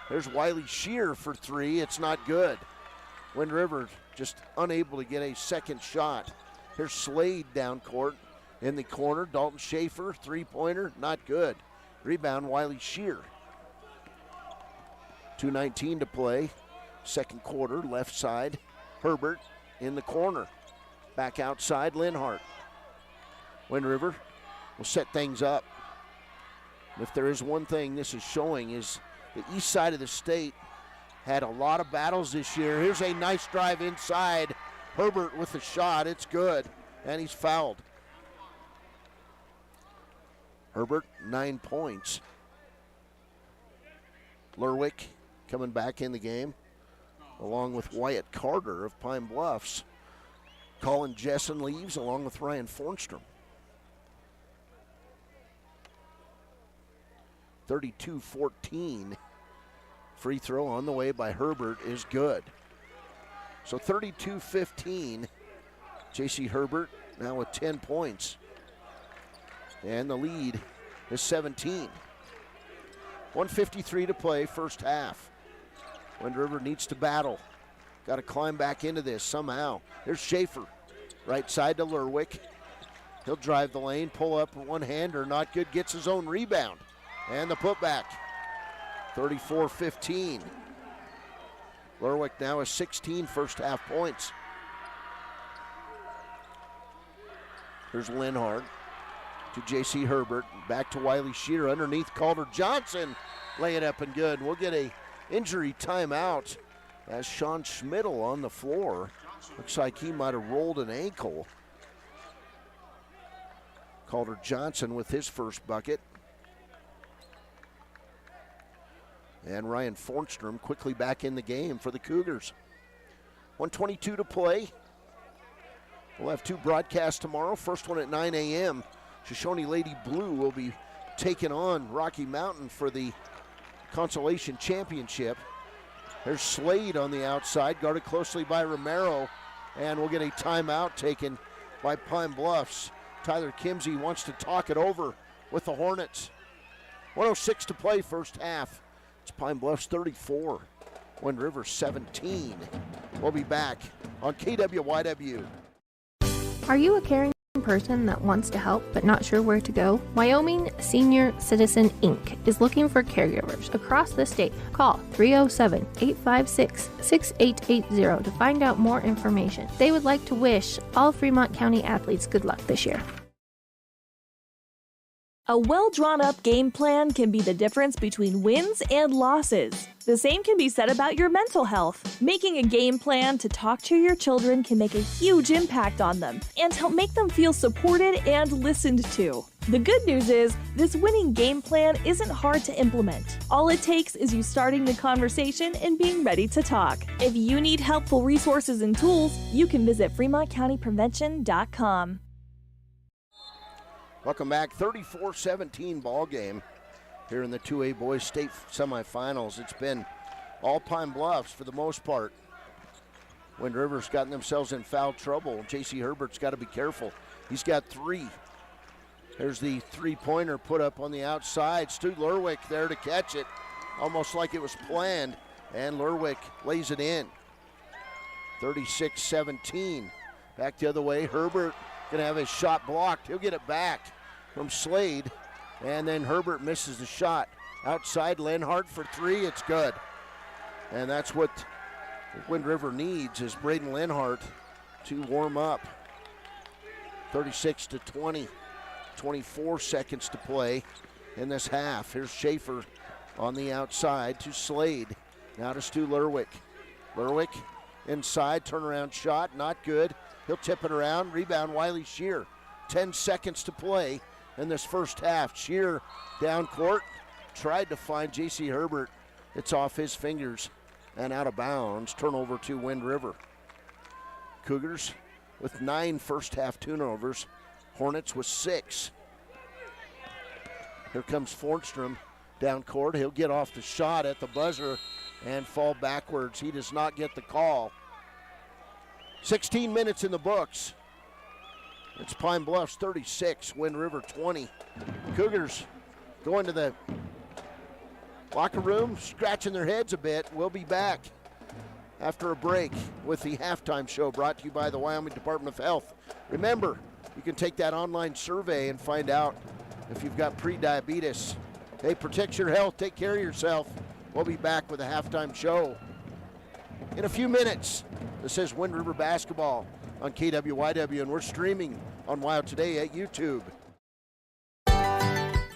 There's Wiley Shear for 3. It's not good. Wind River just unable to get a second shot. Here's Slade down court in the corner. Dalton Schaefer, 3-pointer, not good. Rebound, Wiley Shear. 2:19 to play. Second quarter, left side. Herbert in the corner. Back outside, Lenhart. Wind River will set things up. And if there is one thing this is showing is the east side of the state had a lot of battles this year. Here's a nice drive inside. Herbert with the shot. It's good. And he's fouled. Herbert, 9 points. Lerwick coming back in the game, along with Wyatt Carter of Pine Bluffs. Colin Jessen leaves along with Ryan Fornstrom. 32-14. Free throw on the way by Herbert is good. So 32-15. J.C. Herbert now with 10 points. And the lead is 17. 1:53 to play, first half. Wind River needs to battle. Got to climb back into this somehow. There's Schaefer. Right side to Lerwick. He'll drive the lane, pull up one-hander, not good, gets his own rebound. And the putback. 34-15. Lerwick now has 16 first half points. Here's Lenhart to J.C. Herbert. Back to Wiley Shear underneath Calder Johnson. Lay it up and good. We'll get a injury timeout as Sean Schmidl on the floor. Looks like he might have rolled an ankle. Calder Johnson with his first bucket. And Ryan Fornstrom quickly back in the game for the Cougars. 1:22 to play. We'll have 2 broadcasts tomorrow. First one at 9 a.m. Shoshone Lady Blue will be taking on Rocky Mountain for the Consolation Championship. There's Slade on the outside, guarded closely by Romero, and we'll get a timeout taken by Pine Bluffs. Tyler Kimsey wants to talk it over with the Hornets. 1:06 to play, first half. It's Pine Bluffs 34, Wind River 17. We'll be back on KWYW. Are you a caring person that wants to help but not sure where to go? Wyoming Senior Citizen Inc. is looking for caregivers across the state. Call 307-856-6880 to find out more information. They would like to wish all Fremont County athletes good luck this year. A well-drawn-up game plan can be the difference between wins and losses. The same can be said about your mental health. Making a game plan to talk to your children can make a huge impact on them and help make them feel supported and listened to. The good news is, this winning game plan isn't hard to implement. All it takes is you starting the conversation and being ready to talk. If you need helpful resources and tools, you can visit FremontCountyPrevention.com. Welcome back. 34-17 ball game here in the 2A boys state semifinals. It's been all Pine Bluffs for the most part. Wind River's gotten themselves in foul trouble. J.C. Herbert's got to be careful. He's got 3. There's the three-pointer put up on the outside. Stu Lerwick there to catch it, almost like it was planned, and Lerwick lays it in. 36-17. Back the other way. Herbert gonna have his shot blocked. He'll get it back from Slade, and then Herbert misses the shot. Outside, Lenhart for 3, it's good. And that's what Wind River needs, is Braden Lenhart to warm up. 36-20, 24 seconds to play in this half. Here's Schaefer on the outside to Slade. Now to Stu Lerwick. Lerwick inside, turnaround shot, not good. He'll tip it around, rebound Wiley Shear. 10 seconds to play in this first half. Shear down court, tried to find J.C. Herbert. It's off his fingers and out of bounds. Turnover to Wind River. Cougars with 9 first half turnovers. Hornets with 6. Here comes Fornstrom down court. He'll get off the shot at the buzzer and fall backwards. He does not get the call. 16 minutes in the books. It's Pine Bluffs 36, Wind River 20. Cougars going to the locker room, scratching their heads a bit. We'll be back after a break with the halftime show brought to you by the Wyoming Department of Health. Remember, you can take that online survey and find out if you've got pre-diabetes. Hey, protect your health, take care of yourself. We'll be back with a halftime show in a few minutes. This is Wind River Basketball on KWYW, and we're streaming on WYO Today at YouTube.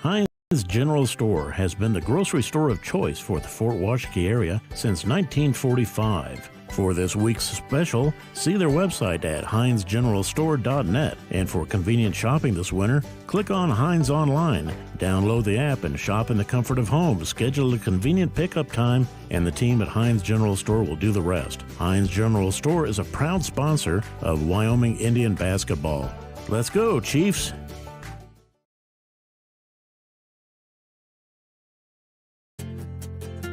Heinz General Store has been the grocery store of choice for the Fort Washakie area since 1945. For this week's special, see their website at HeinzGeneralStore.net. And for convenient shopping this winter, click on Heinz Online, download the app, and shop in the comfort of home. Schedule a convenient pickup time, and the team at Heinz General Store will do the rest. Heinz General Store is a proud sponsor of Wyoming Indian basketball. Let's go, Chiefs!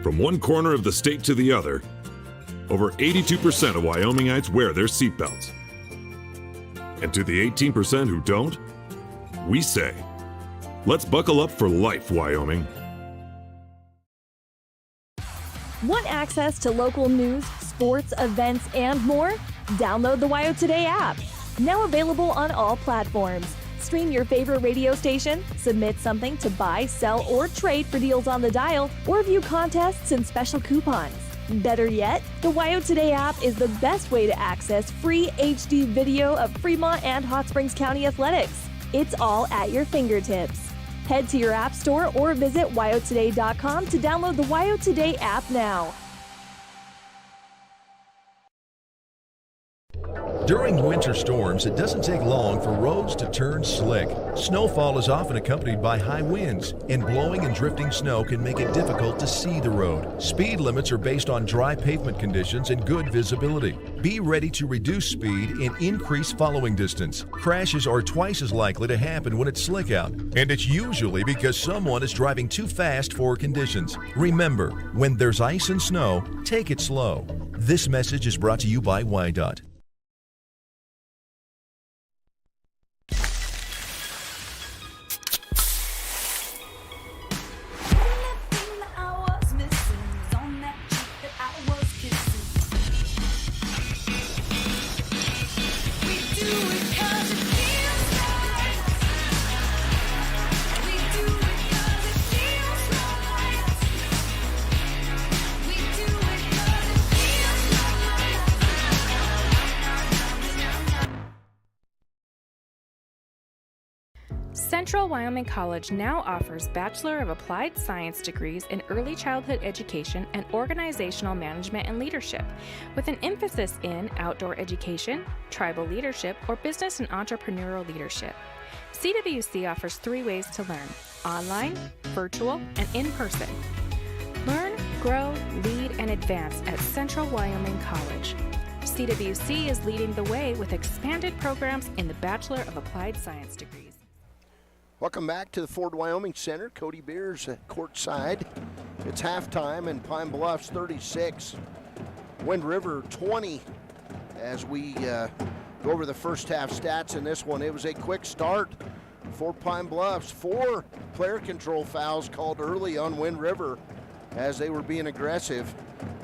From one corner of the state to the other, over 82% of Wyomingites wear their seatbelts. And to the 18% who don't, we say, let's buckle up for life, Wyoming. Want access to local news, sports, events, and more? Download the WYO Today app. Now available on all platforms. Stream your favorite radio station, submit something to buy, sell, or trade for deals on the dial, or view contests and special coupons. Better yet, the WYO Today app is the best way to access free HD video of Fremont and Hot Springs County athletics. It's all at your fingertips. Head to your app store or visit wyotoday.com to download the WYO Today app now. During winter storms, it doesn't take long for roads to turn slick. Snowfall is often accompanied by high winds, and blowing and drifting snow can make it difficult to see the road. Speed limits are based on dry pavement conditions and good visibility. Be ready to reduce speed and increase following distance. Crashes are twice as likely to happen when it's slick out, and it's usually because someone is driving too fast for conditions. Remember, when there's ice and snow, take it slow. This message is brought to you by WYDOT. Central Wyoming College now offers Bachelor of Applied Science degrees in Early Childhood Education and Organizational Management and Leadership, with an emphasis in outdoor education, tribal leadership, or business and entrepreneurial leadership. CWC offers 3 ways to learn: online, virtual, and in person. Learn, grow, lead, and advance at Central Wyoming College. CWC is leading the way with expanded programs in the Bachelor of Applied Science degrees. Welcome back to the Ford Wyoming Center. Cody Beers at courtside. It's halftime and Pine Bluffs 36, Wind River 20. As we go over the first half stats in this one, it was a quick start for Pine Bluffs. 4 player control fouls called early on Wind River as they were being aggressive,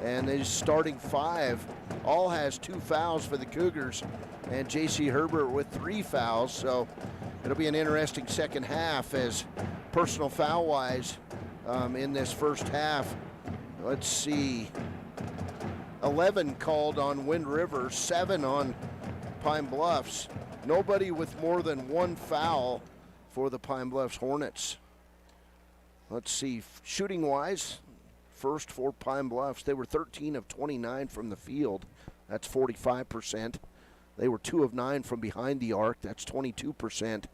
and the starting 5 all has 2 fouls for the Cougars, and J.C. Herbert with 3 fouls. So it'll be an interesting second half as personal foul-wise in this first half. Let's see, 11 called on Wind River, 7 on Pine Bluffs. Nobody with more than 1 foul for the Pine Bluffs Hornets. Let's see, shooting-wise, first for Pine Bluffs, they were 13 of 29 from the field. That's 45%. They were 2 of 9 from behind the arc. That's 22%.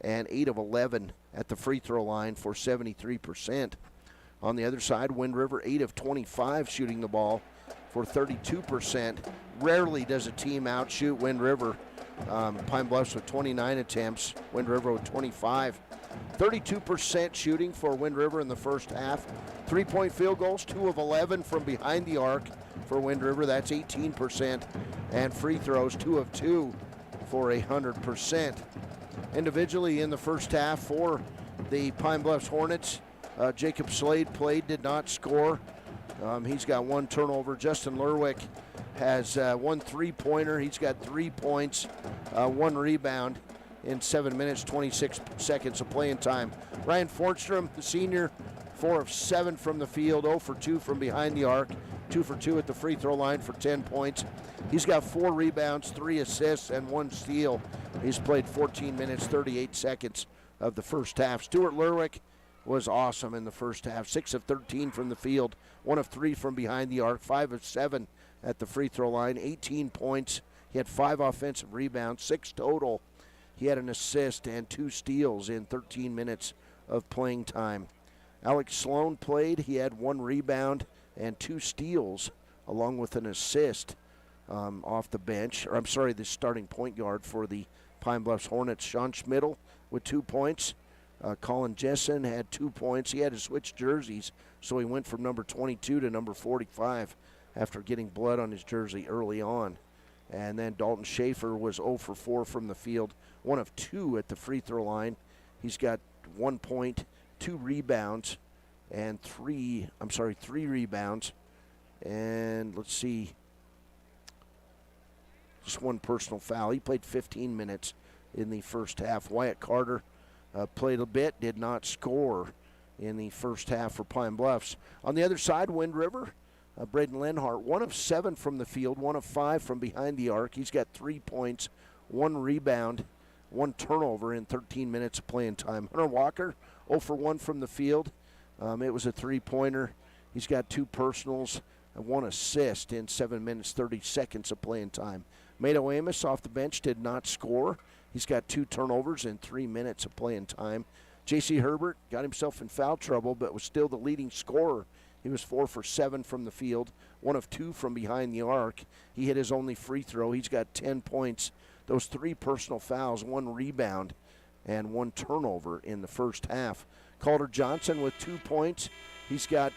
And 8 of 11 at the free throw line for 73%. On the other side, Wind River 8 of 25 shooting the ball for 32%. Rarely does a team outshoot Wind River. Pine Bluffs with 29 attempts, Wind River with 25. 32% shooting for Wind River in the first half. 3-point field goals, 2 of 11 from behind the arc for Wind River. That's 18%. And free throws, 2 of 2 for 100%. Individually in the first half for the Pine Bluffs Hornets, Jacob Slade played, did not score. He's got 1 turnover. Justin Lerwick has 1 3-pointer. He's got 3 points, 1 rebound in 7 minutes, 26 seconds of playing time. Ryan Fortstrom, the senior, 4 of 7 from the field, 0 for 2 from behind the arc, 2 for 2 at the free throw line for 10 points. He's got 4 rebounds, 3 assists, and 1 steal. He's played 14 minutes, 38 seconds of the first half. Stuart Lerwick was awesome in the first half. 6 of 13 from the field, 1 of 3 from behind the arc, 5 of 7 at the free throw line, 18 points. He had 5 offensive rebounds, 6 total. He had an assist and 2 steals in 13 minutes of playing time. Alex Sloan played. He had 1 rebound and 2 steals along with an assist off the bench. Or I'm sorry, the starting point guard for the Pine Bluffs Hornets, Sean Schmidl, with 2 points. Colin Jessen had 2 points. He had to switch jerseys, so he went from number 22 to number 45 after getting blood on his jersey early on. And then Dalton Schaefer was 0 for 4 from the field, 1 of 2 at the free throw line. He's got 1 point, 2 rebounds, and 3 rebounds. And let's see, just 1 personal foul. He played 15 minutes in the first half. Wyatt Carter played a bit, did not score in the first half for Pine Bluffs. On the other side, Wind River, Braden Lenhart, 1 of 7 from the field, 1 of 5 from behind the arc. He's got 3 points, 1 rebound, 1 turnover in 13 minutes of playing time. Hunter Walker, 0 for 1 from the field. It was a 3-pointer. He's got 2 personals and 1 assist in 7 minutes, 30 seconds of playing time. Mato Amos off the bench did not score. He's got 2 turnovers in 3 minutes of playing time. J.C. Herbert got himself in foul trouble, but was still the leading scorer. He was 4 for 7 from the field, 1 of 2 from behind the arc. He hit his only free throw. He's got 10 points. Those 3 personal fouls, 1 rebound, and 1 turnover in the first half. Calder Johnson with 2 points. He's got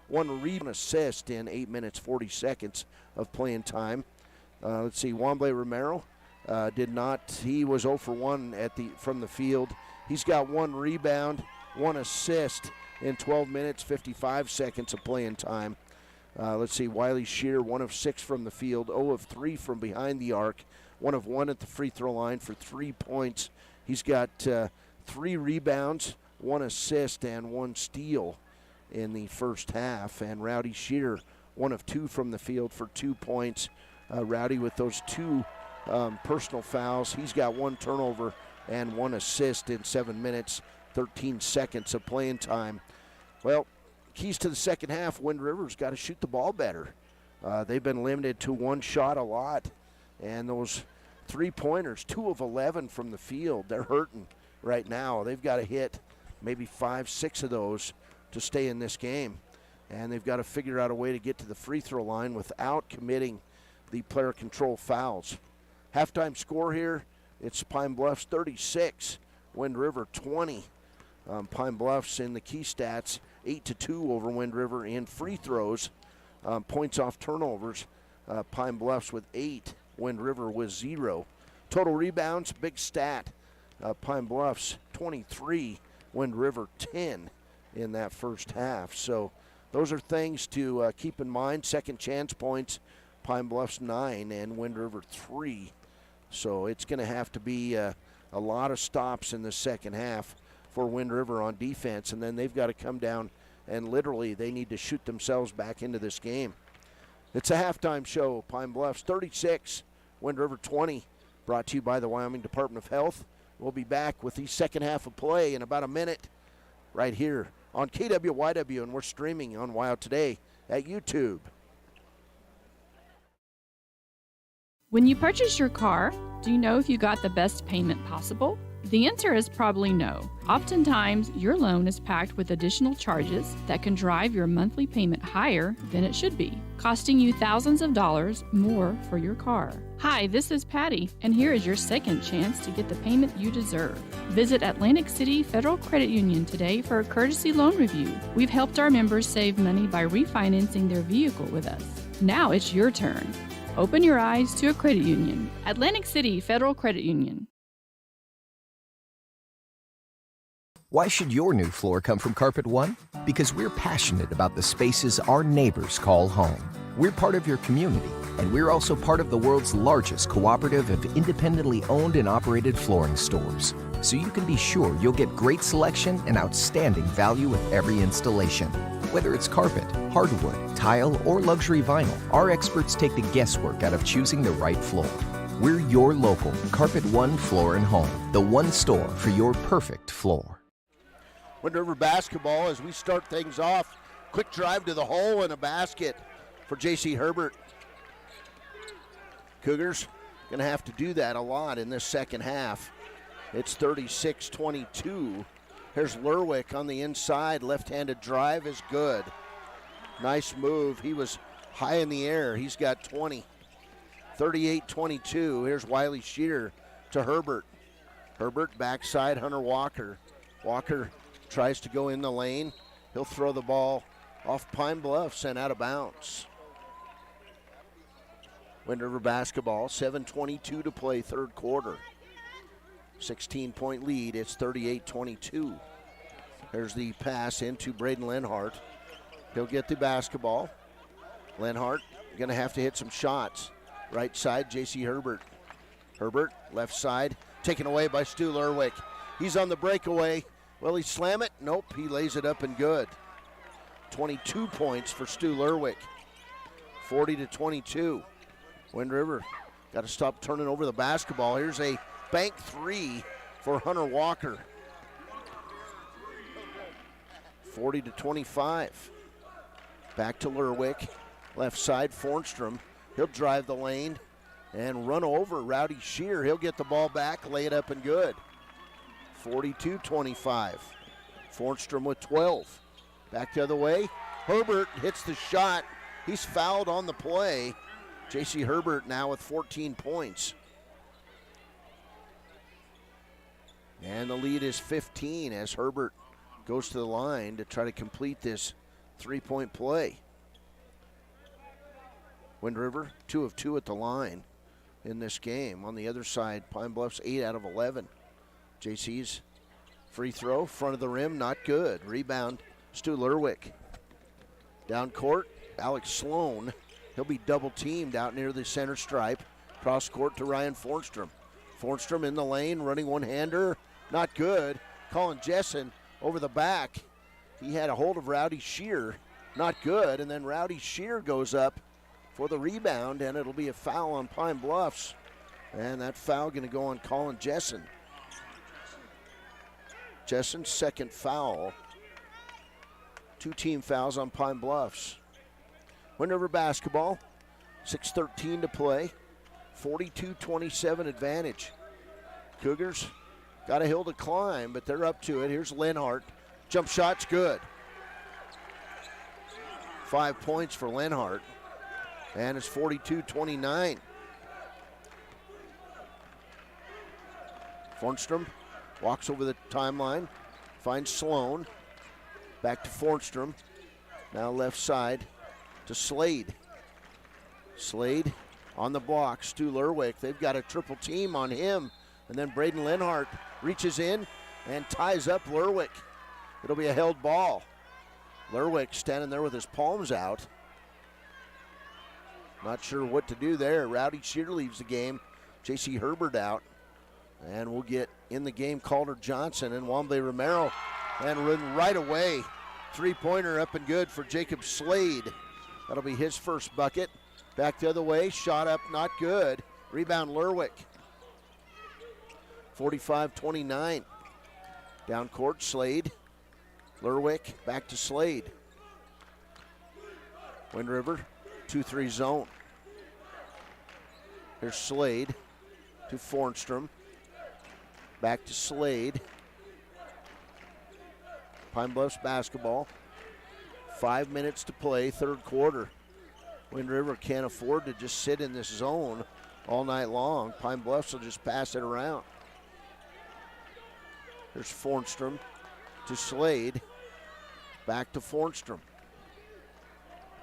1 rebound assist in 8 minutes, 40 seconds of playing time. Let's see, Wamble Romero did not. He was 0 for 1 from the field. He's got 1 rebound, 1 assist in 12 minutes, 55 seconds of playing time. Let's see, Wiley Shear, 1 of 6 from the field, 0 of 3 from behind the arc, 1 of 1 at the free throw line for 3 points. He's got 3 rebounds, 1 assist, and 1 steal in the first half. And Rowdy Shear, 1 of 2 from the field for 2 points. Rowdy with those 2 personal fouls. He's got 1 turnover and 1 assist in 7 minutes, 13 seconds of playing time. Well, keys to the second half, Wind River's got to shoot the ball better. They've been limited to one shot a lot, and those three-pointers, 2 of 11 from the field, they're hurting right now. They've got to hit maybe 5, 6 of those to stay in this game, and they've got to figure out a way to get to the free throw line without committing the player control fouls. Halftime score here, it's Pine Bluffs 36, Wind River 20. Pine Bluffs in the key stats, 8-2 over Wind River in free throws. Points off turnovers, Pine Bluffs with 8, Wind River with 0. Total rebounds, big stat, Pine Bluffs 23, Wind River 10 in that first half. So those are things to keep in mind. Second chance points, Pine Bluffs 9 and Wind River 3. So it's going to have to be a lot of stops in the second half for Wind River on defense, and then they've got to come down and literally they need to shoot themselves back into this game. It's a halftime show. Pine Bluffs 36, Wind River 20, brought to you by the Wyoming Department of Health. We'll be back with the second half of play in about a minute right here on KWYW, and we're streaming on Wild Today at YouTube. When you purchase your car, do you know if you got the best payment possible? The answer is probably no. Oftentimes, your loan is packed with additional charges that can drive your monthly payment higher than it should be, costing you thousands of dollars more for your car. Hi, this is Patty, and here is your second chance to get the payment you deserve. Visit Atlantic City Federal Credit Union today for a courtesy loan review. We've helped our members save money by refinancing their vehicle with us. Now it's your turn. Open your eyes to a credit union. Atlantic City Federal Credit Union. Why should your new floor come from Carpet One? Because we're passionate about the spaces our neighbors call home. We're part of your community, and we're also part of the world's largest cooperative of independently owned and operated flooring stores. So you can be sure you'll get great selection and outstanding value with every installation. Whether it's carpet, hardwood, tile, or luxury vinyl, our experts take the guesswork out of choosing the right floor. We're your local Carpet One Floor and Home, the one store for your perfect floor. Wind River basketball as we start things off. Quick drive to the hole and a basket for J.C. Herbert. Cougars going to have to do that a lot in this second half. It's 36-22. Here's Lerwick on the inside. Left-handed drive is good. Nice move. He was high in the air. He's got 20. 38-22. Here's Wiley Shear to Herbert. Herbert backside, Hunter Walker. Walker tries to go in the lane. He'll throw the ball off Pine Bluffs and out of bounds. Wind River basketball, 7:22 to play third quarter. 16-point lead, it's 38-22. There's the pass into Braden Lenhart. He'll get the basketball. Lenhart gonna have to hit some shots. Right side, J.C. Herbert. Herbert, left side, taken away by Stu Lerwick. He's on the breakaway. Will he slam it? Nope, he lays it up and good. 22 points for Stu Lerwick. 40-22. Wind River got to stop turning over the basketball. Here's a bank three for Hunter Walker. 40-25. Back to Lerwick. Left side, Fornstrom. He'll drive the lane and run over Rowdy Shear. He'll get the ball back, lay it up and good. 42-25. Fornstrom with 12. Back the other way. Herbert hits the shot. He's fouled on the play. J.C. Herbert now with 14 points. And the lead is 15 as Herbert goes to the line to try to complete this three-point play. Wind River, 2 of 2 at the line in this game. On the other side, Pine Bluffs 8 out of 11. JC's free throw, front of the rim, not good. Rebound, Stu Lerwick. Down court, Alex Sloan. He'll be double teamed out near the center stripe. Cross court to Ryan Fornstrom. Fornstrom in the lane, running one-hander, not good. Colin Jessen over the back. He had a hold of Rowdy Shear, not good. And then Rowdy Shear goes up for the rebound, and it'll be a foul on Pine Bluffs. And that foul going to go on Colin Jessen. Jessen's second foul. 2 team fouls on Pine Bluffs. Wind River basketball, 6:13 to play, 42-27 advantage. Cougars got a hill to climb, but they're up to it. Here's Lenhart. Jump shot's good. 5 points for Lenhart, and it's 42-29. Fornstrom walks over the timeline, finds Sloan. Back to Fornstrom. Now left side to Slade. Slade on the block. Stu Lerwick. They've got a triple team on him. And then Braden Lenhart reaches in and ties up Lerwick. It'll be a held ball. Lerwick standing there with his palms out. Not sure what to do there. Rowdy Shear leaves the game. J.C. Herbert out. And we'll get in the game Calder Johnson and Wamble Romero. And run right away. 3-pointer up and good for Jacob Slade. That'll be his first bucket. Back the other way, shot up, not good. Rebound Lerwick. 45-29. Down court, Slade. Lerwick, back to Slade. Wind River, 2-3 zone. Here's Slade to Fornstrom. Back to Slade. Pine Bluffs basketball. 5 minutes to play, third quarter. Wind River can't afford to just sit in this zone all night long. Pine Bluffs will just pass it around. There's Fornstrom to Slade. Back to Fornstrom.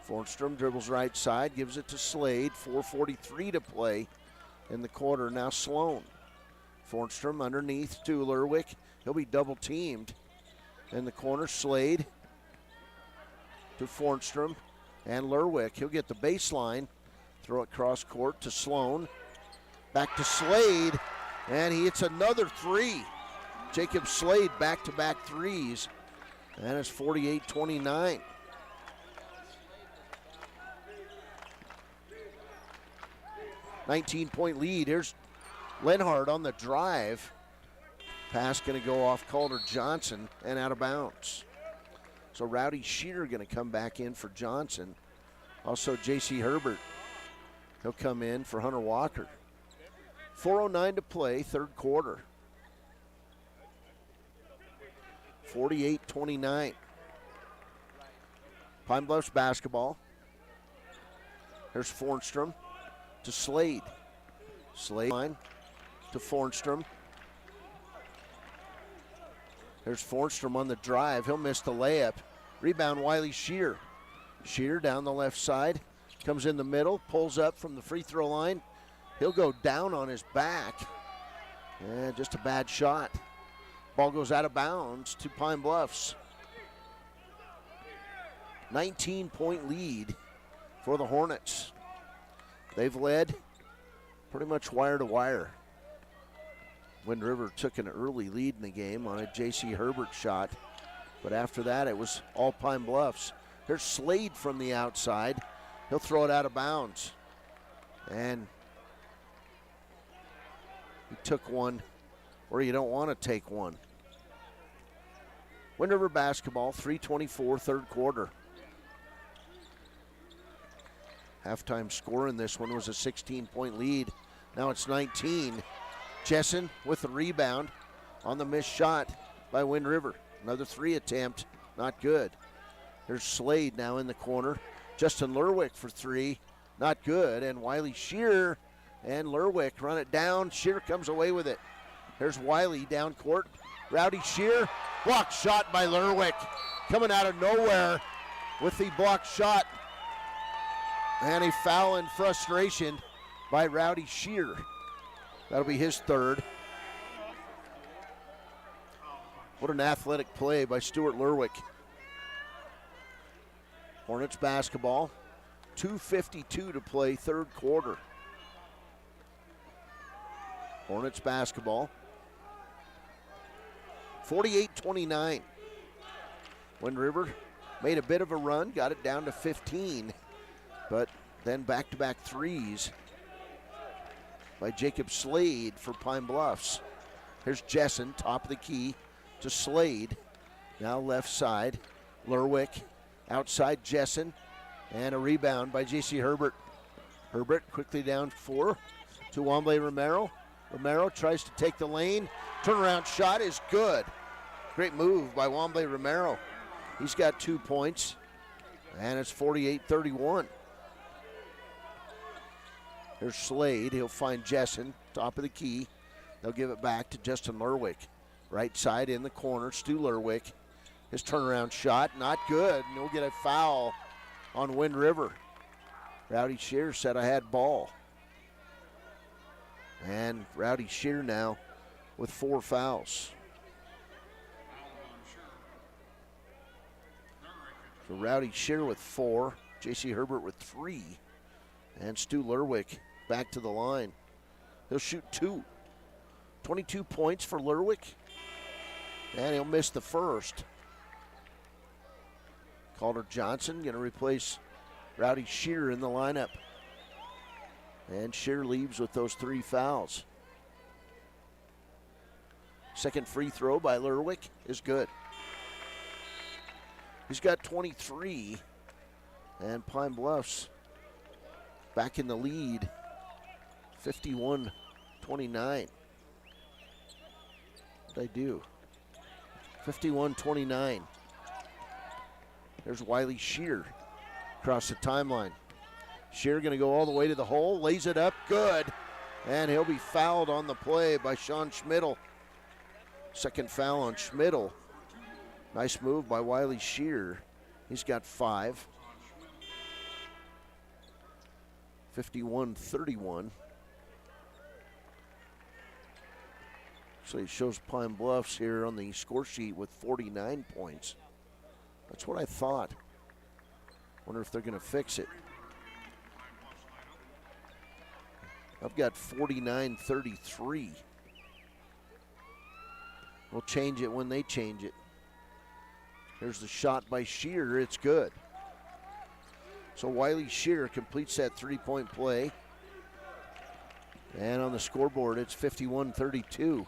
Fornstrom dribbles right side, gives it to Slade. 4:43 to play in the quarter. Now Sloan. Fornstrom underneath to Lerwick. He'll be double teamed. In the corner, Slade to Fornstrom and Lerwick. He'll get the baseline. Throw it cross court to Sloan. Back to Slade, and he hits another three. Jacob Slade back-to-back threes, and it's 48-29. $19-point lead. Here's Lenhart on the drive. Pass going to go off Calder Johnson and out of bounds. So Rowdy Shear going to come back in for Johnson. Also J.C. Herbert. He'll come in for Hunter Walker. 4:09 to play, third quarter. 48-29. Pine Bluffs basketball. There's Fornstrom to Slade. Slade line to Fornstrom. There's Fornstrom on the drive. He'll miss the layup. Rebound Wiley Shear. Shear down the left side. Comes in the middle. Pulls up from the free throw line. He'll go down on his back. Yeah, just a bad shot. Ball goes out of bounds to Pine Bluffs. 19-point lead for the Hornets. They've led pretty much wire to wire. Wind River took an early lead in the game on a J.C. Herbert shot. But after that, it was all Pine Bluffs. There's Slade from the outside. He'll throw it out of bounds. And he took one where you don't want to take one. Wind River basketball, 3:24, third quarter. Halftime score in this one was a 16-point lead. Now it's 19. Jessen with the rebound on the missed shot by Wind River. Another three attempt, not good. There's Slade now in the corner. Justin Lerwick for three, not good. And Wiley Shear and Lerwick run it down. Shear comes away with it. There's Wiley down court. Rowdy Shear, blocked shot by Lerwick. Coming out of nowhere with the blocked shot. And a foul in frustration by Rowdy Shear. That'll be his third. What an athletic play by Stuart Lerwick. Hornets basketball, 2:52 to play, third quarter. Hornets basketball, 48-29. Wind River made a bit of a run, got it down to 15, but then back-to-back threes by Jacob Slade for Pine Bluffs. Here's Jessen, top of the key, to Slade. Now left side. Lerwick outside Jessen. And a rebound by J.C. Herbert. Herbert quickly down 4 to Wamble Romero. Romero tries to take the lane. Turnaround shot is good. Great move by Wamble Romero. He's got 2 points. And it's 48-31. Here's Slade. He'll find Jessen, top of the key. They'll give it back to Justin Lerwick. Right side in the corner, Stu Lerwick. His turnaround shot, not good. And he'll get a foul on Wind River. Rowdy Shear said I had ball. And Rowdy Shear now with 4 fouls. So Rowdy Shear with 4, J.C. Herbert with 3, and Stu Lerwick back to the line. He'll shoot 2. 22 points for Lerwick, and he'll miss the first. Calder Johnson going to replace Rowdy Shear in the lineup. And Shear leaves with those 3 fouls. Second free throw by Lerwick is good. He's got 23, and Pine Bluffs back in the lead, 51-29. What'd I do? 51-29. There's Wiley Shear across the timeline. Shear going to go all the way to the hole, lays it up, good. And he'll be fouled on the play by Sean Schmidl. Second foul on Schmidl. Nice move by Wiley Shear. He's got 5. 51-31. So he shows Pine Bluffs here on the score sheet with 49 points. That's what I thought. Wonder if they're going to fix it. I've got 49-33. We'll change it when they change it. Here's the shot by Shear. It's good. So Wiley Shear completes that 3-point play. And on the scoreboard, it's 51-32.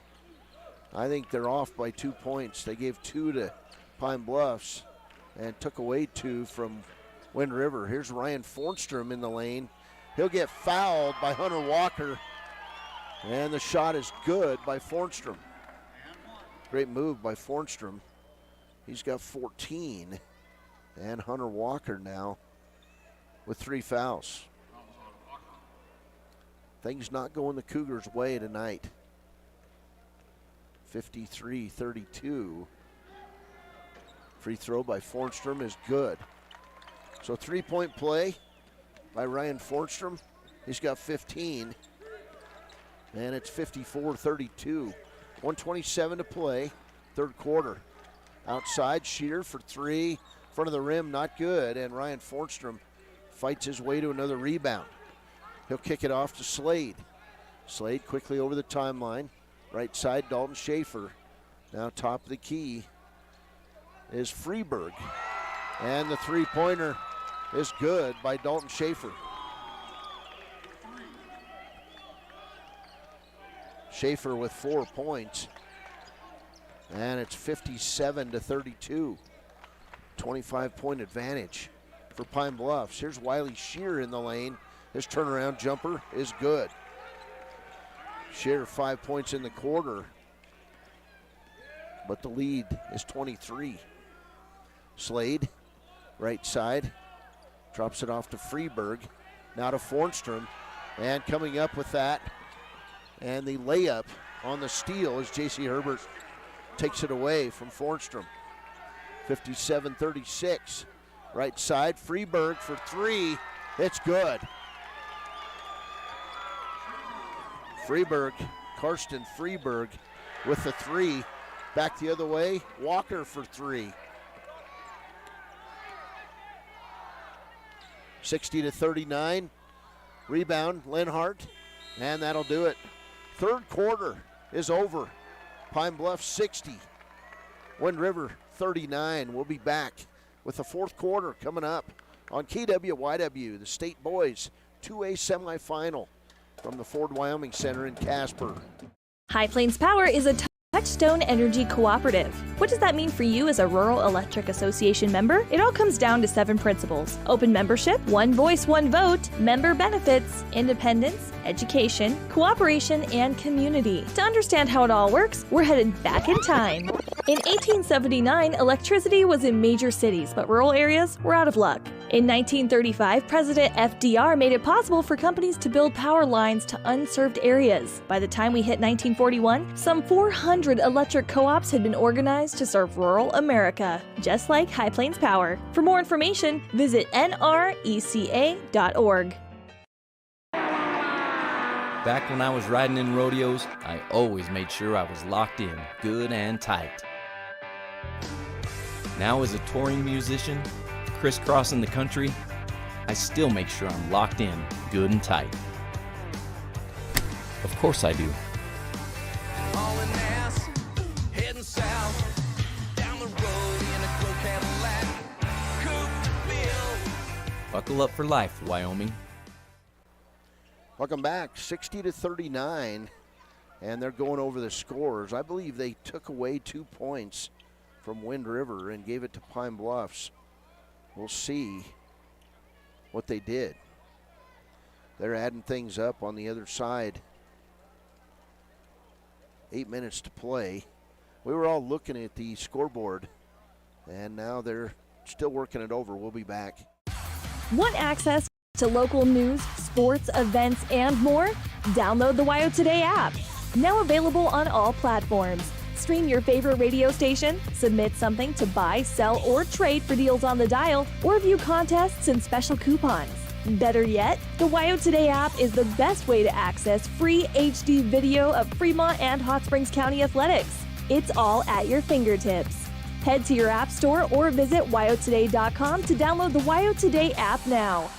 I think they're off by 2 points. They gave 2 to Pine Bluffs and took away 2 from Wind River. Here's Ryan Fornstrom in the lane. He'll get fouled by Hunter Walker. And the shot is good by Fornstrom. Great move by Fornstrom. He's got 14. And Hunter Walker now with 3 fouls. Things not going the Cougars' way tonight. 53-32. Free throw by Fornstrom is good. So 3-point play by Ryan Fornstrom. He's got 15. And it's 54-32. 127 to play, third quarter. Outside, Shear for 3. Front of the rim, not good. And Ryan Fornstrom fights his way to another rebound. He'll kick it off to Slade. Slade quickly over the timeline. Right side, Dalton Schaefer. Now top of the key is Freeberg. And the 3-pointer is good by Dalton Schaefer. Schaefer with 4 points. And it's 57-32. 25-point advantage for Pine Bluffs. Here's Wiley Shear in the lane. His turnaround jumper is good. Shear 5 points in the quarter, but the lead is 23. Slade, right side, drops it off to Freeberg. Now to Fornstrom, and coming up with that, and the layup on the steal as J.C. Herbert takes it away from Fornstrom. 57-36. Right side, Freeberg for 3. It's good. Freeberg, Karsten Freeberg with the 3. Back the other way, Walker for 3. 60-39. Rebound, Lenhart, and that'll do it. Third quarter is over. Pine Bluff 60. Wind River 39. We'll be back with the fourth quarter coming up on KWYW, the State Boys 2A semifinal from the Ford Wyoming Center in Casper. High Plains Power is a Touchstone Energy Cooperative. What does that mean for you as a Rural Electric Association member? It all comes down to 7 principles: open membership, one voice, one vote, member benefits, independence, education, cooperation, and community. To understand how it all works, we're headed back in time. In 1879, electricity was in major cities, but rural areas were out of luck. In 1935, President FDR made it possible for companies to build power lines to unserved areas. By the time we hit 1941, some 400 electric co-ops had been organized to serve rural America, just like High Plains Power. For more information, visit nreca.org. Back when I was riding in rodeos, I always made sure I was locked in, good and tight. Now as a touring musician, crisscrossing the country, I still make sure I'm locked in, good and tight. Of course I do. Hauling ass, heading south, down the road in a Crow Cadillac, coupe to bill. Buckle up for life, Wyoming. Welcome back, 60-39, and they're going over the scores. I believe they took away 2 points from Wind River and gave it to Pine Bluffs. We'll see what they did. They're adding things up on the other side. 8 minutes to play. We were all looking at the scoreboard, and now they're still working it over. We'll be back. Want access to local news, sports, events, and more? Download the WYO Today app. Now available on all platforms. Stream your favorite radio station, submit something to buy, sell, or trade for deals on the dial, or view contests and special coupons. Better yet, the WYO Today app is the best way to access free HD video of Fremont and Hot Springs County athletics. It's all at your fingertips. Head to your app store or visit wyotoday.com to download the WYO Today app now.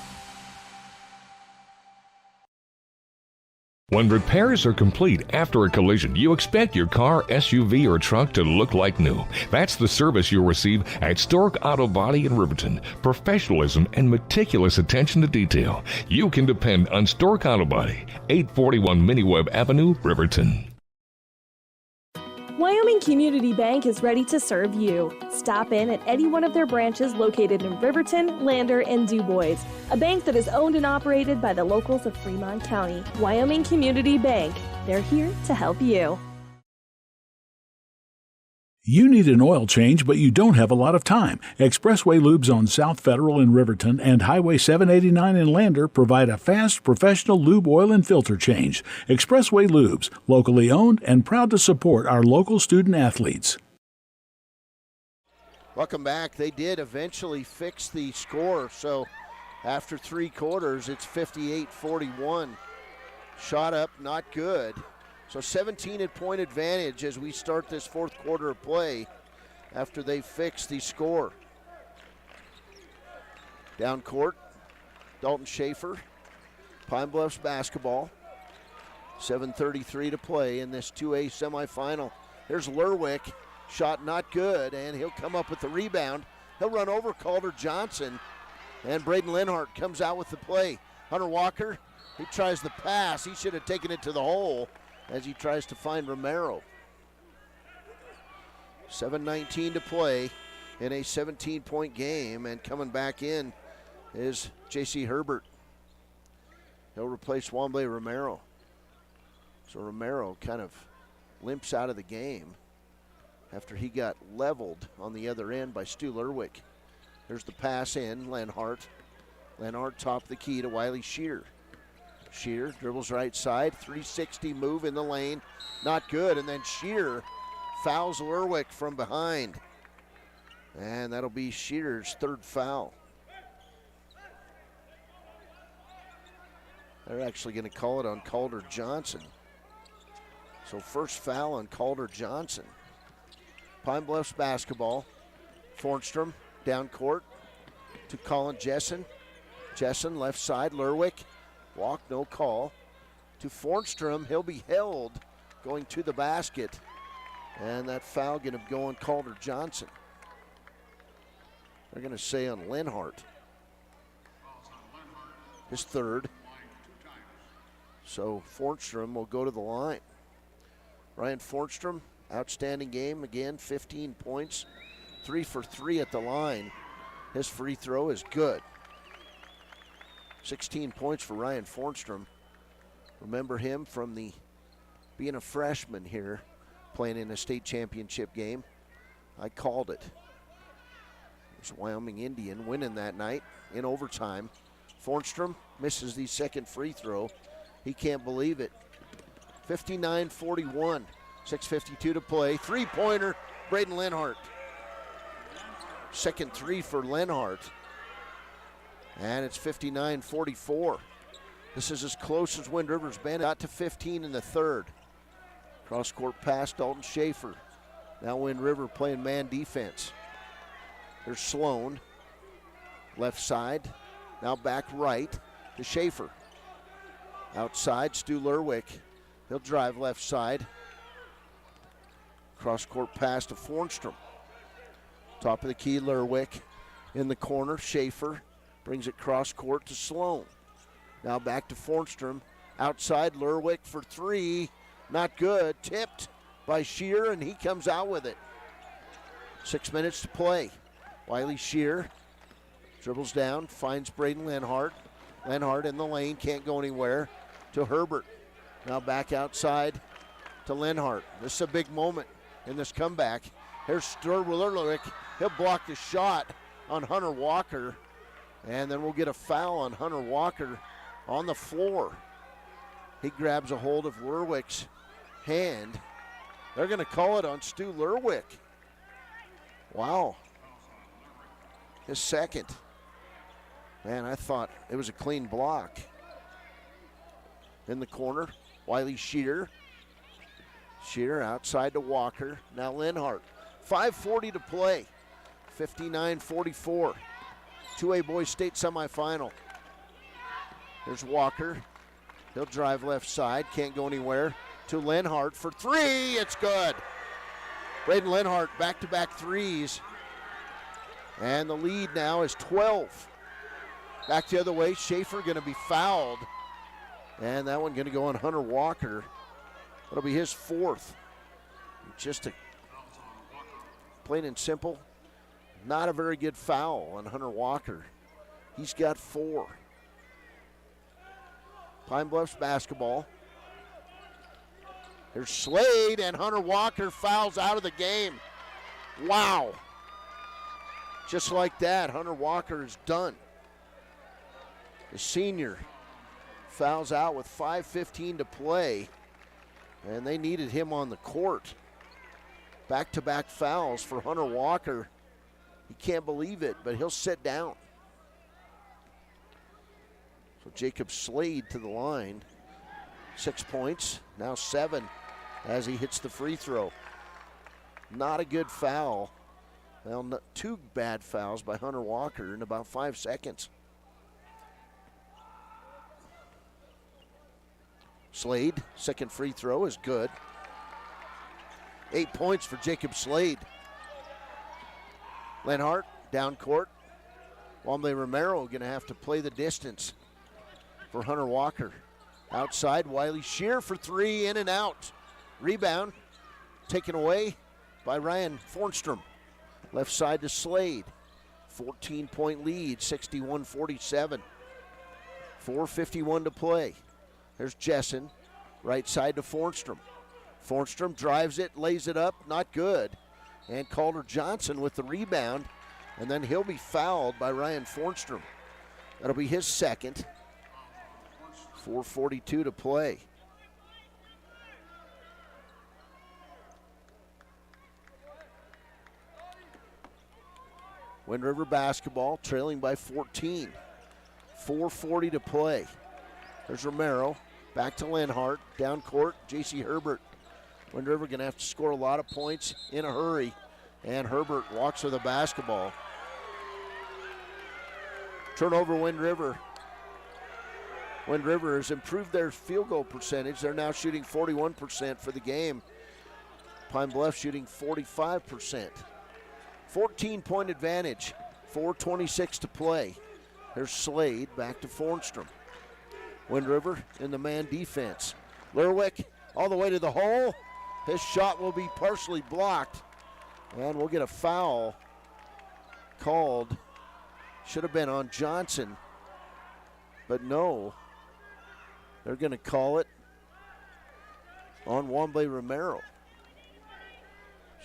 When repairs are complete after a collision, you expect your car, SUV, or truck to look like new. That's the service you'll receive at Stork Auto Body in Riverton. Professionalism and meticulous attention to detail. You can depend on Stork Auto Body, 841 Miniweb Avenue, Riverton. Wyoming Community Bank is ready to serve you. Stop in at any one of their branches located in Riverton, Lander, and DuBois. A bank that is owned and operated by the locals of Fremont County. Wyoming Community Bank. They're here to help you. You need an oil change, but you don't have a lot of time. Expressway Lubes on South Federal in Riverton and Highway 789 in Lander provide a fast, professional lube oil and filter change. Expressway Lubes, locally owned and proud to support our local student athletes. Welcome back. They did eventually fix the score, so after 3 quarters, it's 58-41. Shot up, not good. So 17-point advantage as we start this 4th quarter of play after they fix the score. Down court, Dalton Schaefer, Pine Bluffs basketball. 7:33 to play in this 2A semifinal. There's Lerwick, shot not good, and he'll come up with the rebound. He'll run over Calder Johnson, and Braden Lenhart comes out with the play. Hunter Walker, he tries the pass. He should have taken it to the hole as he tries to find Romero. 7:19 to play in a 17-point game, and coming back in is J.C. Herbert. He'll replace Wamble Romero. So Romero kind of limps out of the game after he got leveled on the other end by Stu Lerwick. There's the pass in, Lenhart. Lenhart top the key to Wiley Shear. Shear dribbles right side, 360 move in the lane, not good, and then Shear fouls Lerwick from behind. And that'll be Shear's 3rd foul. They're actually going to call it on Calder Johnson. So first foul on Calder Johnson. Pine Bluffs basketball. Fornstrom down court to Colin Jessen. Jessen left side, Lerwick. Walk, no call. To Fornstrom, he'll be held going to the basket. And that foul going to go on Calder Johnson. They're going to say on Lenhart. His 3rd. So Fornstrom will go to the line. Ryan Fornstrom outstanding game again, 15 points, 3 for 3 at the line. His free throw is good. 16 points for Ryan Fornstrom. Remember him from being a freshman here, playing in a state championship game. I called it. It was Wyoming Indian winning that night in overtime. Fornstrom misses the second free throw. He can't believe it. 59-41, 6:52 to play. Three-pointer, Braden Lenhart. Second three for Lenhart. And it's 59-44. This is as close as Wind River's been. Got to 15 in the third. Cross-court pass, Dalton Schaefer. Now Wind River playing man defense. There's Sloan. Left side. Now back right to Schaefer. Outside, Stu Lerwick. He'll drive left side. Cross-court pass to Fornstrom. Top of the key, Lerwick. In the corner, Schaefer brings it cross-court to Sloan. Now back to Fornstrom. Outside, Lerwick for three. Not good. Tipped by Shear, and he comes out with it. 6 minutes to play. Wiley Shear dribbles down, finds Braden Lenhart. Lenhart in the lane, can't go anywhere. To Herbert. Now back outside to Lenhart. This is a big moment in this comeback. Here's Lerwick. He'll block the shot on Hunter Walker. And then we'll get a foul on Hunter Walker on the floor. He grabs a hold of Lerwick's hand. They're going to call it on Stu Lerwick. Wow. His second. Man, I thought it was a clean block. In the corner, Wiley Shear. Shear outside to Walker. Now Lenhart. 5:40 to play. 59-44. 2A Boys State semifinal. There's Walker. He'll drive left side. Can't go anywhere. To Lenhart for three. It's good. Braden Lenhart back-to-back threes. And the lead now is 12. Back the other way. Schaefer going to be fouled. And that one going to go on Hunter Walker. That'll be his fourth. Just a plain and simple, not a very good foul on Hunter Walker. He's got 4. Pine Bluffs basketball. There's Slade, and Hunter Walker fouls out of the game. Wow. Just like that, Hunter Walker is done. The senior fouls out with 5:15 to play, and they needed him on the court. Back-to-back fouls for Hunter Walker. He can't believe it, but he'll sit down. So Jacob Slade to the line. 6 points, now 7 as he hits the free throw. Not a good foul. Well, 2 bad fouls by Hunter Walker in about 5 seconds. Slade, second free throw is good. 8 points for Jacob Slade. Lenhart, down court. Wamble Romero going to have to play the distance for Hunter Walker. Outside, Wiley Shear for 3, in and out. Rebound taken away by Ryan Fornstrom. Left side to Slade. 14-point lead, 61-47. 4:51 to play. There's Jessen, right side to Fornstrom. Fornstrom drives it, lays it up, not good. And Calder Johnson with the rebound, and then he'll be fouled by Ryan Fornstrom. That'll be his second. 4:42 to play. Wind River basketball trailing by 14. 4:40 to play. There's Romero, back to Lenhart, down court, J.C. Herbert. Wind River going to have to score a lot of points in a hurry, and Herbert walks with the basketball. Turnover, Wind River. Wind River has improved their field goal percentage. They're now shooting 41% for the game. Pine Bluff shooting 45%. 14-point advantage, 4:26 to play. There's Slade, back to Fornstrom. Wind River in the man defense. Lerwick all the way to the hole. His shot will be partially blocked, and we'll get a foul called. Should have been on Johnson, but no. They're going to call it on Wamble Romero.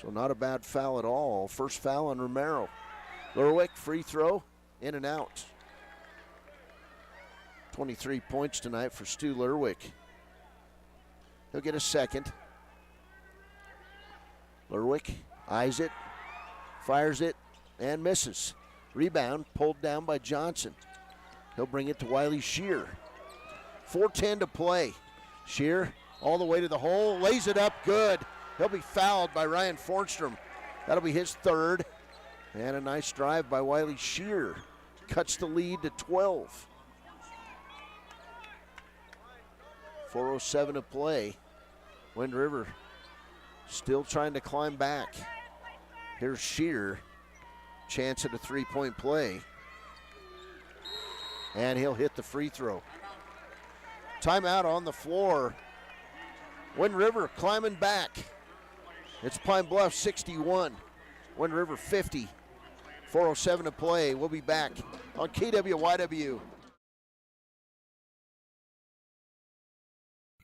So not a bad foul at all. First foul on Romero. Lerwick, free throw, in and out. 23 points tonight for Stu Lerwick. He'll get a second. Lerwick eyes it, fires it, and misses. Rebound pulled down by Johnson. He'll bring it to Wiley Shear. 4:10 to play. Shear all the way to the hole, lays it up good. He'll be fouled by Ryan Fornstrom. That'll be his third. And a nice drive by Wiley Shear. Cuts the lead to 12. 4:07 to play. Wind River still trying to climb back. Here's Shear. Chance at a three-point play. And he'll hit the free throw. Timeout on the floor. Wind River climbing back. It's Pine Bluff 61. Wind River 50. 4:07 to play. We'll be back on KWYW.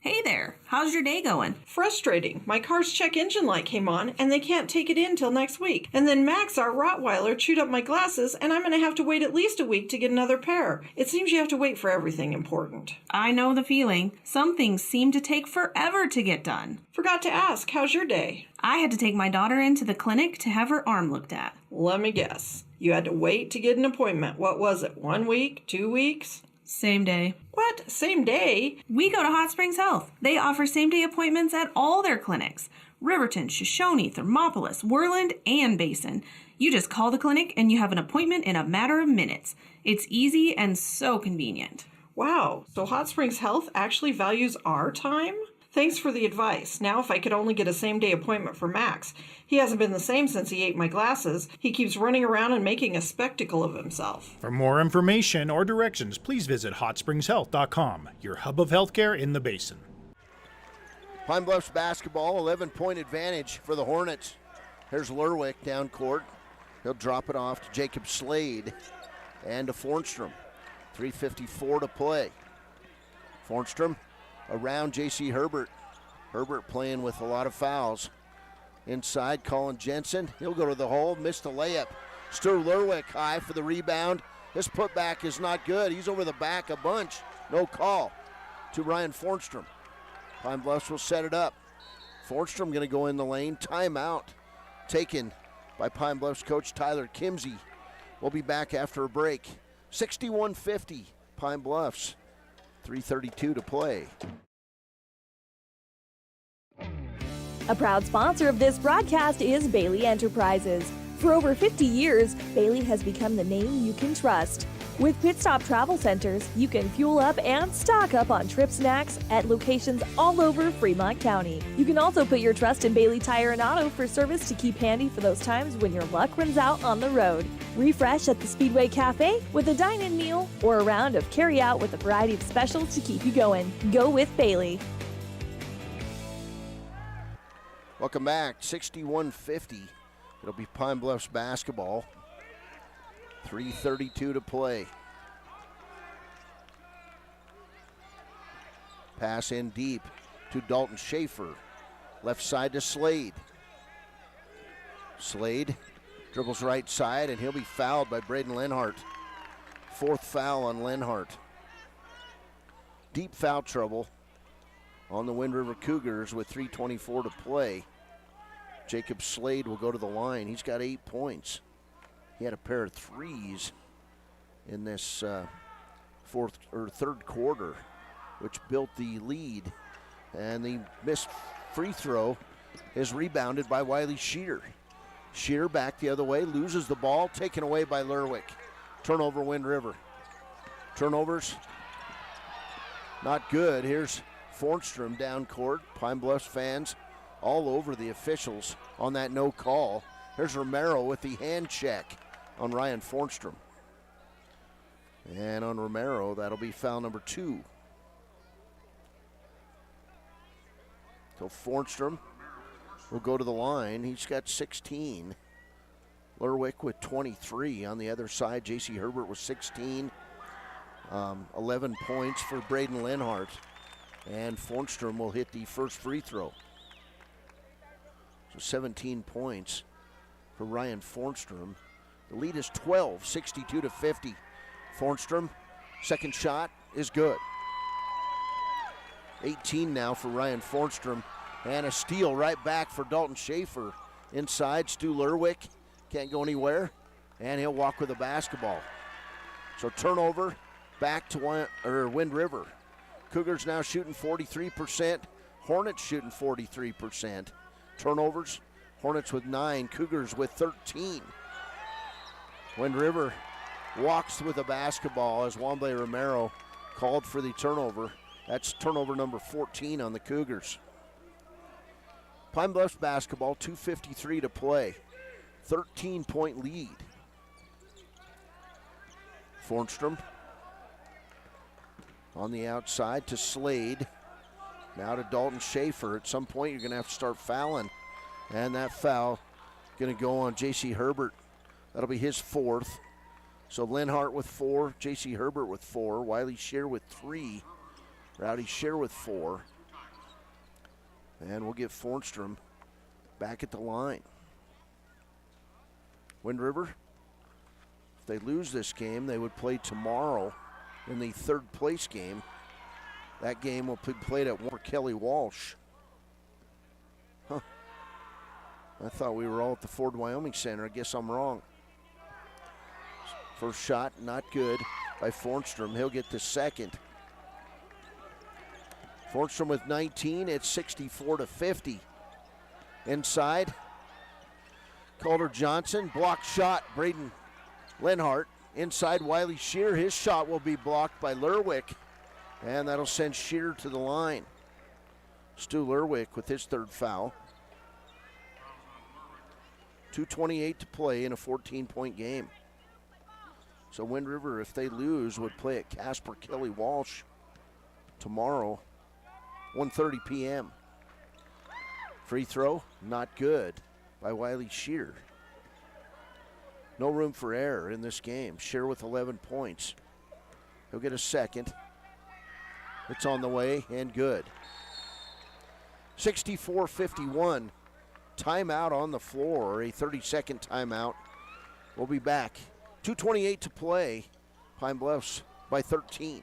Hey there, how's your day going? Frustrating. My car's check engine light came on and they can't take it in till next week. And then Max, our Rottweiler, chewed up my glasses and I'm going to have to wait at least a week to get another pair. It seems you have to wait for everything important. I know the feeling. Some things seem to take forever to get done. Forgot to ask, how's your day? I had to take my daughter into the clinic to have her arm looked at. Let me guess. You had to wait to get an appointment. What was it, 1 week, 2 weeks? Same day. What? Same day? We go to Hot Springs Health. They offer same-day appointments at all their clinics. Riverton, Shoshone, Thermopolis, Worland, and Basin. You just call the clinic and you have an appointment in a matter of minutes. It's easy and so convenient. Wow, so Hot Springs Health actually values our time? Thanks for the advice. Now if I could only get a same-day appointment for Max. He hasn't been the same since he ate my glasses. He keeps running around and making a spectacle of himself. For more information or directions, please visit hotspringshealth.com, your hub of healthcare in the Basin. Pine Bluffs basketball, 11-point advantage for the Hornets. Here's Lerwick down court. He'll drop it off to Jacob Slade and to Fornstrom. 3:54 to play. Fornstrom around J.C. Herbert. Herbert playing with a lot of fouls. Inside, Colin Jensen. He'll go to the hole, missed the layup. Stu Lerwick high for the rebound. His putback is not good. He's over the back a bunch. No call to Ryan Fornstrom. Pine Bluffs will set it up. Fornstrom going to go in the lane. Timeout taken by Pine Bluffs coach Tyler Kimsey. We'll be back after a break. 61-50 Pine Bluffs. 3:32 to play. A proud sponsor of this broadcast is Bailey Enterprises. For over 50 years, Bailey has become the name you can trust. With Pit Stop Travel Centers, you can fuel up and stock up on trip snacks at locations all over Fremont County. You can also put your trust in Bailey Tire and Auto for service to keep handy for those times when your luck runs out on the road. Refresh at the Speedway Cafe with a dine-in meal or a round of carry-out with a variety of specials to keep you going. Go with Bailey. Welcome back. 61-50. It'll be Pine Bluffs basketball. 3:32 to play. Pass in deep to Dalton Schaefer. Left side to Slade. Slade dribbles right side, and he'll be fouled by Braden Lenhart. Fourth foul on Lenhart. Deep foul trouble on the Wind River Cougars with 3:24 to play. Jacob Slade will go to the line. He's got 8 points. He had a pair of threes in this third quarter, which built the lead. And the missed free throw is rebounded by Wiley Shear. Shear back the other way, loses the ball, taken away by Lerwick. Turnover, Wind River. Turnovers, not good. Here's Fornstrom down court. Pine Bluffs fans all over the officials on that no call. Here's Romero with the hand check on Ryan Fornstrom. And on Romero, that'll be foul number 2. So Fornstrom will go to the line. He's got 16. Lerwick with 23. On the other side, J.C. Herbert with 16. 11 points for Braden Lenhart. And Fornstrom will hit the first free throw. So 17 points for Ryan Fornstrom. The lead is 12, 62-50. Fornstrom, second shot is good. 18 now for Ryan Fornstrom. And a steal right back for Dalton Schaefer. Inside, Stu Lerwick can't go anywhere. And he'll walk with the basketball. So turnover back to Wind River. Cougars now shooting 43%. Hornets shooting 43%. Turnovers, Hornets with 9, Cougars with 13. Wind River walks with the basketball as Wamble Romero called for the turnover. That's turnover number 14 on the Cougars. Pine Bluffs basketball, 2:53 to play. 13-point lead. Fornstrom on the outside to Slade. Now to Dalton Schaefer. At some point, you're going to have to start fouling. And that foul going to go on J.C. Herbert. That'll be his fourth. So Lenhart with 4, J.C. Herbert with 4, Wiley Shear with 3, Rowdy Shear with 4. And we'll get Fornstrom back at the line. Wind River, if they lose this game, they would play tomorrow in the third place game. That game will be played at Kelly Walsh. Huh. I thought we were all at the Ford Wyoming Center. I guess I'm wrong. First shot, not good by Fornstrom. He'll get the second. Fornstrom with 19. It's 64-50. Inside, Calder Johnson. Blocked shot, Braden Lenhart. Inside, Wiley Shear. His shot will be blocked by Lerwick. And that'll send Shear to the line. Stu Lerwick with his third foul. 2:28 to play in a 14-point game. So Wind River, if they lose, would play at Casper Kelly Walsh tomorrow, 1:30 p.m. Free throw, not good by Wiley Shear. No room for error in this game. Shear with 11 points. He'll get a second. It's on the way and good. 64-51. Timeout on the floor, a 30-second timeout. We'll be back. 2:28 to play. Pine Bluffs by 13.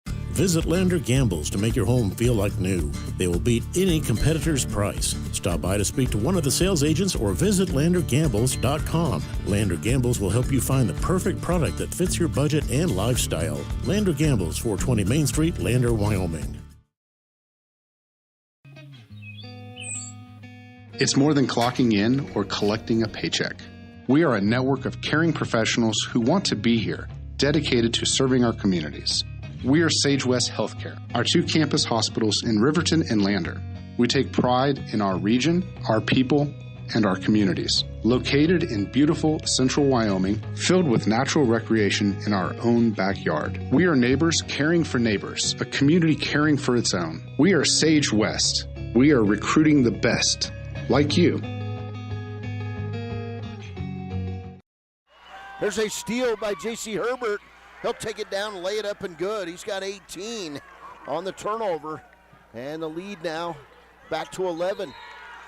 Visit Lander Gambles to make your home feel like new. They will beat any competitor's price. Stop by to speak to one of the sales agents or visit LanderGambles.com. Lander Gambles will help you find the perfect product that fits your budget and lifestyle. Lander Gambles, 420 Main Street, Lander, Wyoming. It's more than clocking in or collecting a paycheck. We are a network of caring professionals who want to be here, dedicated to serving our communities. We are Sage West Healthcare, our 2 campus hospitals in Riverton and Lander. We take pride in our region, our people, and our communities. Located in beautiful central Wyoming, filled with natural recreation in our own backyard. We are neighbors caring for neighbors, a community caring for its own. We are Sage West. We are recruiting the best, like you. There's a steal by J.C. Herbert. He'll take it down, lay it up and good. He's got 18 on the turnover. And the lead now back to 11.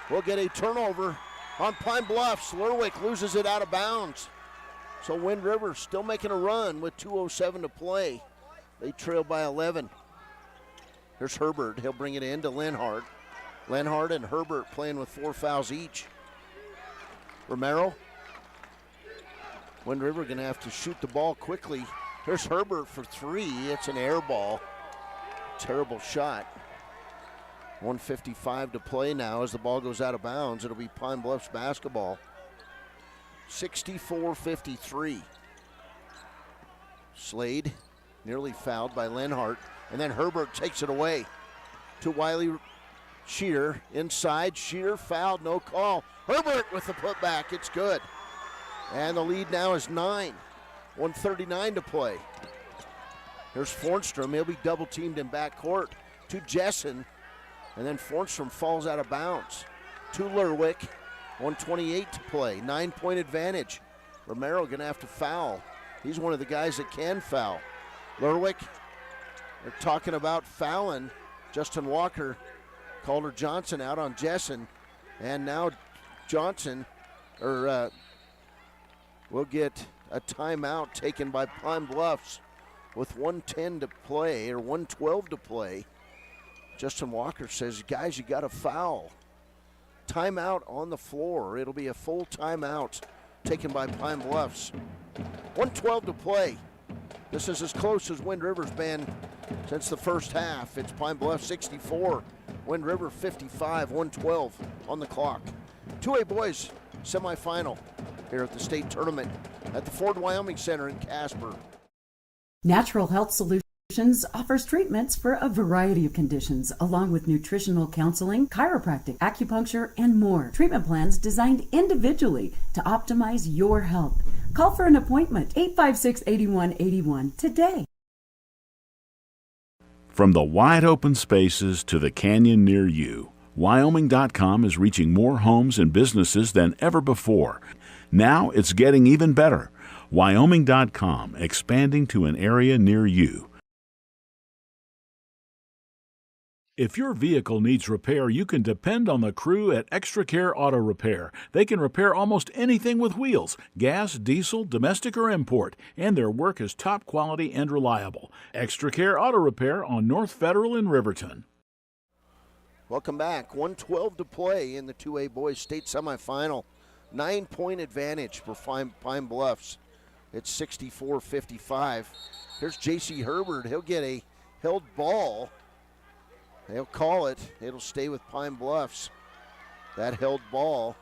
We'll get a turnover on Pine Bluffs. Lerwick loses it out of bounds. So Wind River still making a run with 2:07 to play. They trail by 11. Here's Herbert. He'll bring it in to Lenhart. Lenhart and Herbert playing with 4 fouls each. Romero. Wind River going to have to shoot the ball quickly. Here's Herbert for 3. It's an air ball. Terrible shot. 1:55 to play now as the ball goes out of bounds. It'll be Pine Bluffs basketball. 64-53. Slade nearly fouled by Lenhart. And then Herbert takes it away to Wiley Shear. Inside, Shear fouled, no call. Herbert with the putback, it's good. And the lead now is 9. 1:39 to play. Here's Fornstrom. He'll be double teamed in backcourt to Jessen. And then Fornstrom falls out of bounds. To Lerwick, 1:28 to play, 9-point advantage. Romero gonna have to foul. He's one of the guys that can foul. Lerwick, they're talking about fouling. Justin Walker, Calder Johnson out on Jessen. And now Johnson will get a timeout taken by Pine Bluffs with 1:10 to play, or 1:12 to play. Justin Walker says, guys, you got to foul. Timeout on the floor. It'll be a full timeout taken by Pine Bluffs. 1:12 to play. This is as close as Wind River's been since the first half. It's Pine Bluffs 64, Wind River 55, 1:12 on the clock. 2A boys semifinal here at the state tournament at the Ford Wyoming Center in Casper. Natural Health Solutions offers treatments for a variety of conditions, along with nutritional counseling, chiropractic, acupuncture, and more. Treatment plans designed individually to optimize your health. Call for an appointment, 856-8181 today. From the wide open spaces to the canyon near you, Wyoming.com is reaching more homes and businesses than ever before. Now it's getting even better. Wyoming.com, expanding to an area near you. If your vehicle needs repair, you can depend on the crew at Extra Care Auto Repair. They can repair almost anything with wheels, gas, diesel, domestic, or import, and their work is top quality and reliable. Extra Care Auto Repair on North Federal in Riverton. Welcome back. 1:12 to play in the 2A boys state semifinal. 9-point advantage for Pine Bluffs. It's 64-55. Here's J.C. Herbert. He'll get a held ball. They'll call it. It'll stay with Pine Bluffs. That held ball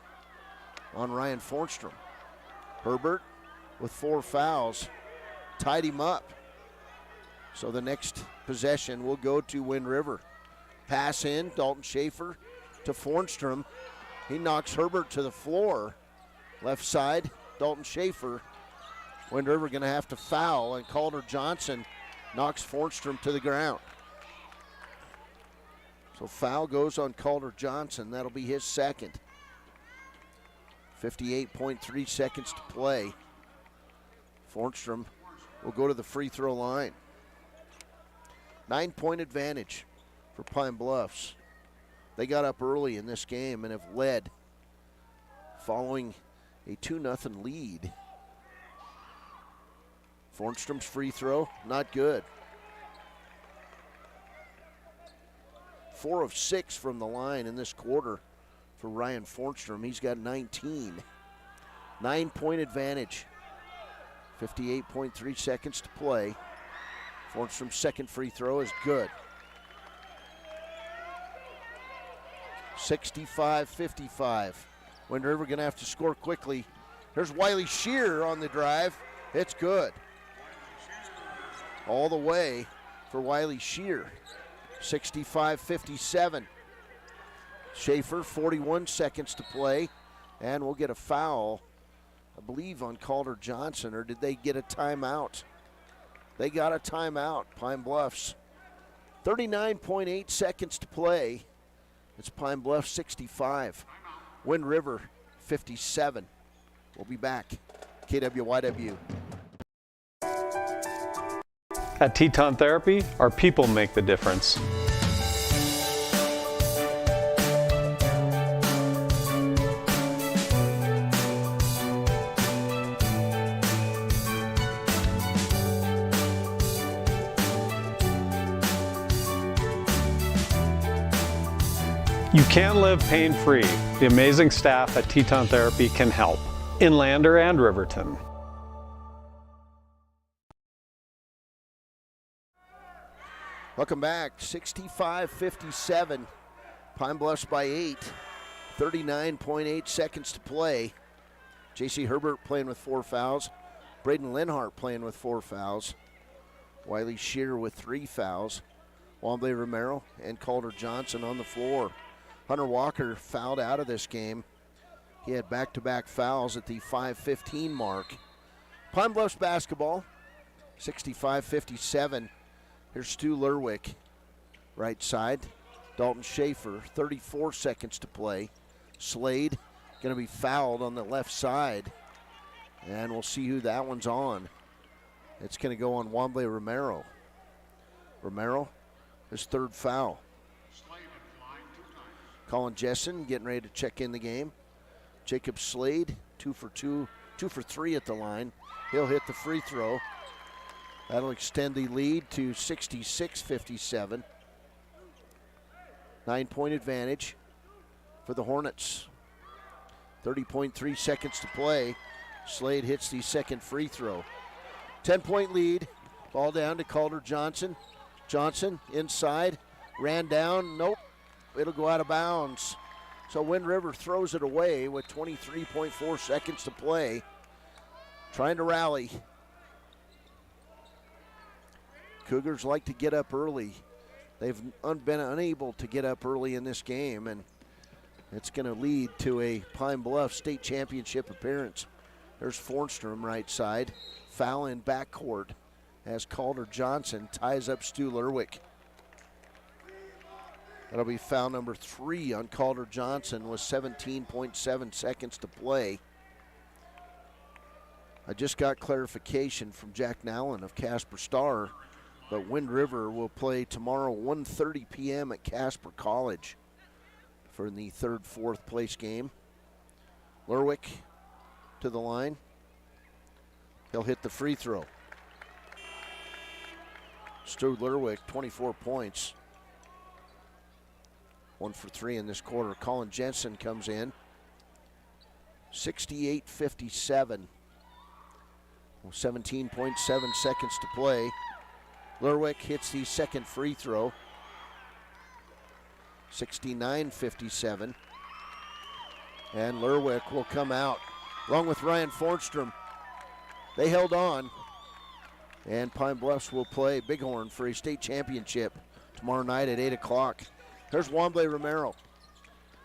on Ryan Fornstrom. Herbert with 4 fouls tied him up. So the next possession will go to Wind River. Pass in, Dalton Schaefer to Fornstrom. He knocks Herbert to the floor. Left side, Dalton Schaefer. Wind River going to have to foul, and Calder Johnson knocks Fornstrom to the ground. So foul goes on Calder Johnson. That'll be his second. 58.3 seconds to play. Fornstrom will go to the free throw line. 9-point advantage for Pine Bluffs. They got up early in this game and have led following a 2-0 lead. Fornstrom's free throw, not good. 4 of 6 from the line in this quarter for Ryan Fornstrom. He's got 19. 9-point advantage. 58.3 seconds to play. Fornstrom's second free throw is good. 65-55. Wind River going to have to score quickly. There's Wiley Shear on the drive. It's good. All the way for Wiley Shear. 65-57. Schaefer, 41 seconds to play, and we'll get a foul, I believe, on Calder Johnson, or did they get a timeout? They got a timeout, Pine Bluffs. 39.8 seconds to play. It's Pine Bluffs 65. Wind River 57. We'll be back. KWYW. At Teton Therapy, our people make the difference. You can live pain-free. The amazing staff at Teton Therapy can help. In Lander and Riverton. Welcome back. 65-57. Pine Bluffs by 8. 39.8 seconds to play. J.C. Herbert playing with 4 fouls. Braden Linhart playing with 4 fouls. Wiley Shear with 3 fouls. Womble Romero and Calder Johnson on the floor. Hunter Walker fouled out of this game. He had back-to-back fouls at the 5:15 mark. Pine Bluffs basketball, 65-57. Here's Stu Lerwick, right side. Dalton Schaefer, 34 seconds to play. Slade going to be fouled on the left side. And we'll see who that one's on. It's going to go on Wamble Romero. Romero, his third foul. Colin Jessen getting ready to check in the game. Jacob Slade, 2 for 3 at the line. He'll hit the free throw. That'll extend the lead to 66-57. 9-point advantage for the Hornets. 30.3 seconds to play. Slade hits the second free throw. 10-point lead. Ball down to Calder Johnson. Johnson inside. Ran down. Nope. It'll go out of bounds. So Wind River throws it away with 23.4 seconds to play. Trying to rally. Cougars like to get up early. They've been unable to get up early in this game, and it's going to lead to a Pine Bluff state championship appearance. There's Fornstrom right side. Foul in backcourt as Calder Johnson ties up Stu Lerwick. That'll be foul number 3 on Calder Johnson with 17.7 seconds to play. I just got clarification from Jack Nowlin of Casper Star, but Wind River will play tomorrow 1:30 p.m. at Casper College for the third, fourth place game. Lerwick to the line. He'll hit the free throw. Stu Lerwick, 24 points. 1 for 3 in this quarter. Colin Jensen comes in. 68-57. 17.7 seconds to play. Lerwick hits the second free throw. 69-57. And Lerwick will come out along with Ryan Fornstrom. They held on. And Pine Bluffs will play Bighorn for a state championship tomorrow night at 8 o'clock. There's Wamble Romero.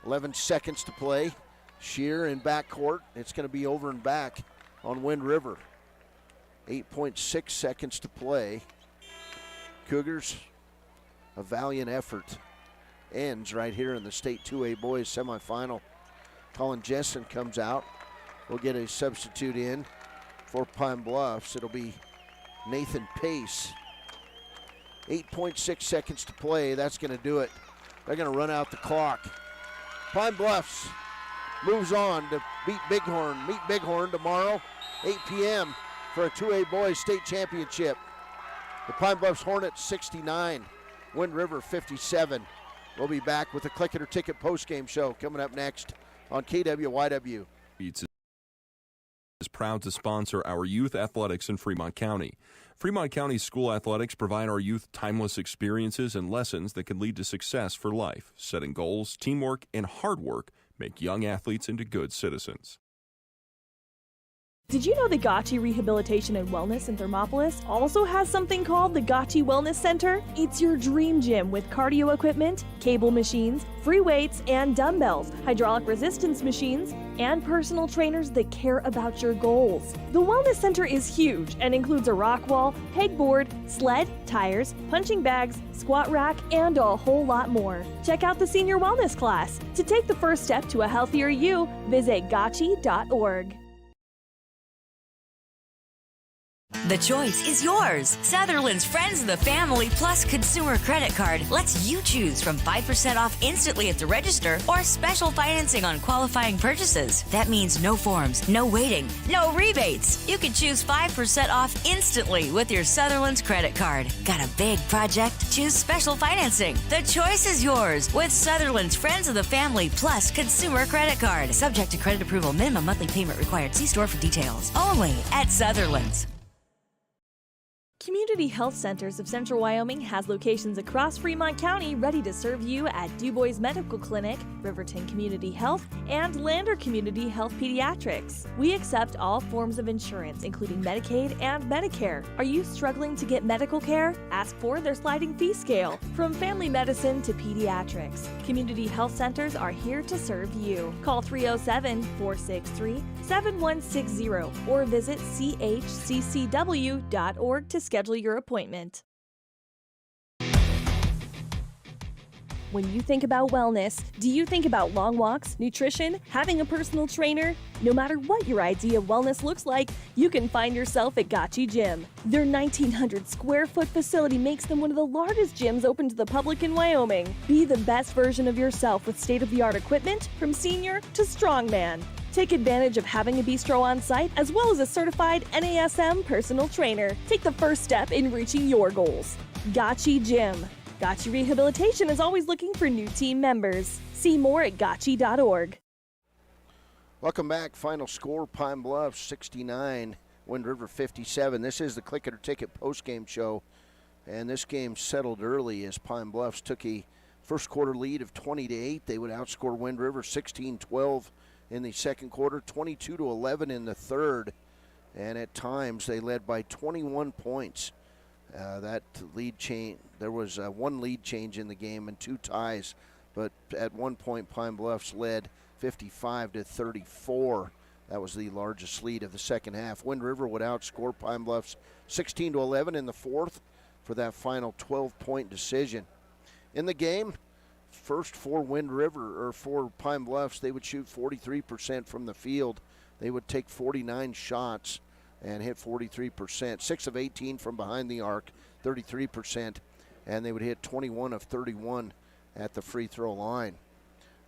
11 seconds to play. Shear in backcourt. It's going to be over and back on Wind River. 8.6 seconds to play. Cougars, a valiant effort, ends right here in the state 2A boys semifinal. Colin Jessen comes out. We'll get a substitute in for Pine Bluffs. It'll be Nathan Pace. 8.6 seconds to play. That's going to do it. They're going to run out the clock. Pine Bluffs moves on to beat Bighorn. Meet Bighorn tomorrow, 8 p.m. for a 2A boys state championship. The Pine Bluffs Hornets 69, Wind River 57. We'll be back with the Click It or Ticket postgame show coming up next on KWYW. Is proud to sponsor our youth athletics in Fremont County. Fremont County school athletics provide our youth timeless experiences and lessons that can lead to success for life. Setting goals, teamwork, and hard work make young athletes into good citizens. Did you know the Gotchi Rehabilitation and Wellness in Thermopolis also has something called the Gotchi Wellness Center? It's your dream gym with cardio equipment, cable machines, free weights and dumbbells, hydraulic resistance machines, and personal trainers that care about your goals. The Wellness Center is huge and includes a rock wall, pegboard, sled, tires, punching bags, squat rack, and a whole lot more. Check out the Senior Wellness class. To take the first step to a healthier you, visit gotchi.org. The choice is yours. Sutherland's Friends of the Family Plus Consumer Credit Card lets you choose from 5% off instantly at the register or special financing on qualifying purchases. That means no forms, no waiting, no rebates. You can choose 5% off instantly with your Sutherland's credit card. Got a big project? Choose special financing. The choice is yours with Sutherland's Friends of the Family Plus Consumer Credit Card. Subject to credit approval. Minimum monthly payment required. See store for details. Only at Sutherland's. Community Health Centers of Central Wyoming has locations across Fremont County ready to serve you at DuBois Medical Clinic, Riverton Community Health, and Lander Community Health Pediatrics. We accept all forms of insurance, including Medicaid and Medicare. Are you struggling to get medical care? Ask for their sliding fee scale. From family medicine to pediatrics, Community Health Centers are here to serve you. Call 307-463-7160 or visit chccw.org to schedule your appointment. When you think about wellness, do you think about long walks, nutrition, having a personal trainer? No matter what your idea of wellness looks like, you can find yourself at Gotchi Gym. Their 1,900 square foot facility makes them one of the largest gyms open to the public in Wyoming. Be the best version of yourself with state-of-the-art equipment from senior to strongman. Take advantage of having a bistro on site as well as a certified NASM personal trainer. Take the first step in reaching your goals. Gotchi Gym. Gotchi Rehabilitation is always looking for new team members. See more at gotchi.org. Welcome back. Final score, Pine Bluffs 69, Wind River 57. This is the Click It or Ticket postgame show, and this game settled early as Pine Bluffs took a first quarter lead of 20-8. They would outscore Wind River 16-12 in the second quarter, 22-11 in the third, and at times they led by 21 points. That lead change, there was one lead change in the game and 2 ties, but at one point Pine Bluffs led 55-34. That was the largest lead of the second half. Wind River would outscore Pine Bluffs 16-11 in the fourth for that final 12-point decision. In the game, first for Wind River, or for Pine Bluffs, they would shoot 43% from the field. They would take 49 shots and hit 43%. 6 of 18 from behind the arc, 33%, and they would hit 21 of 31 at the free throw line.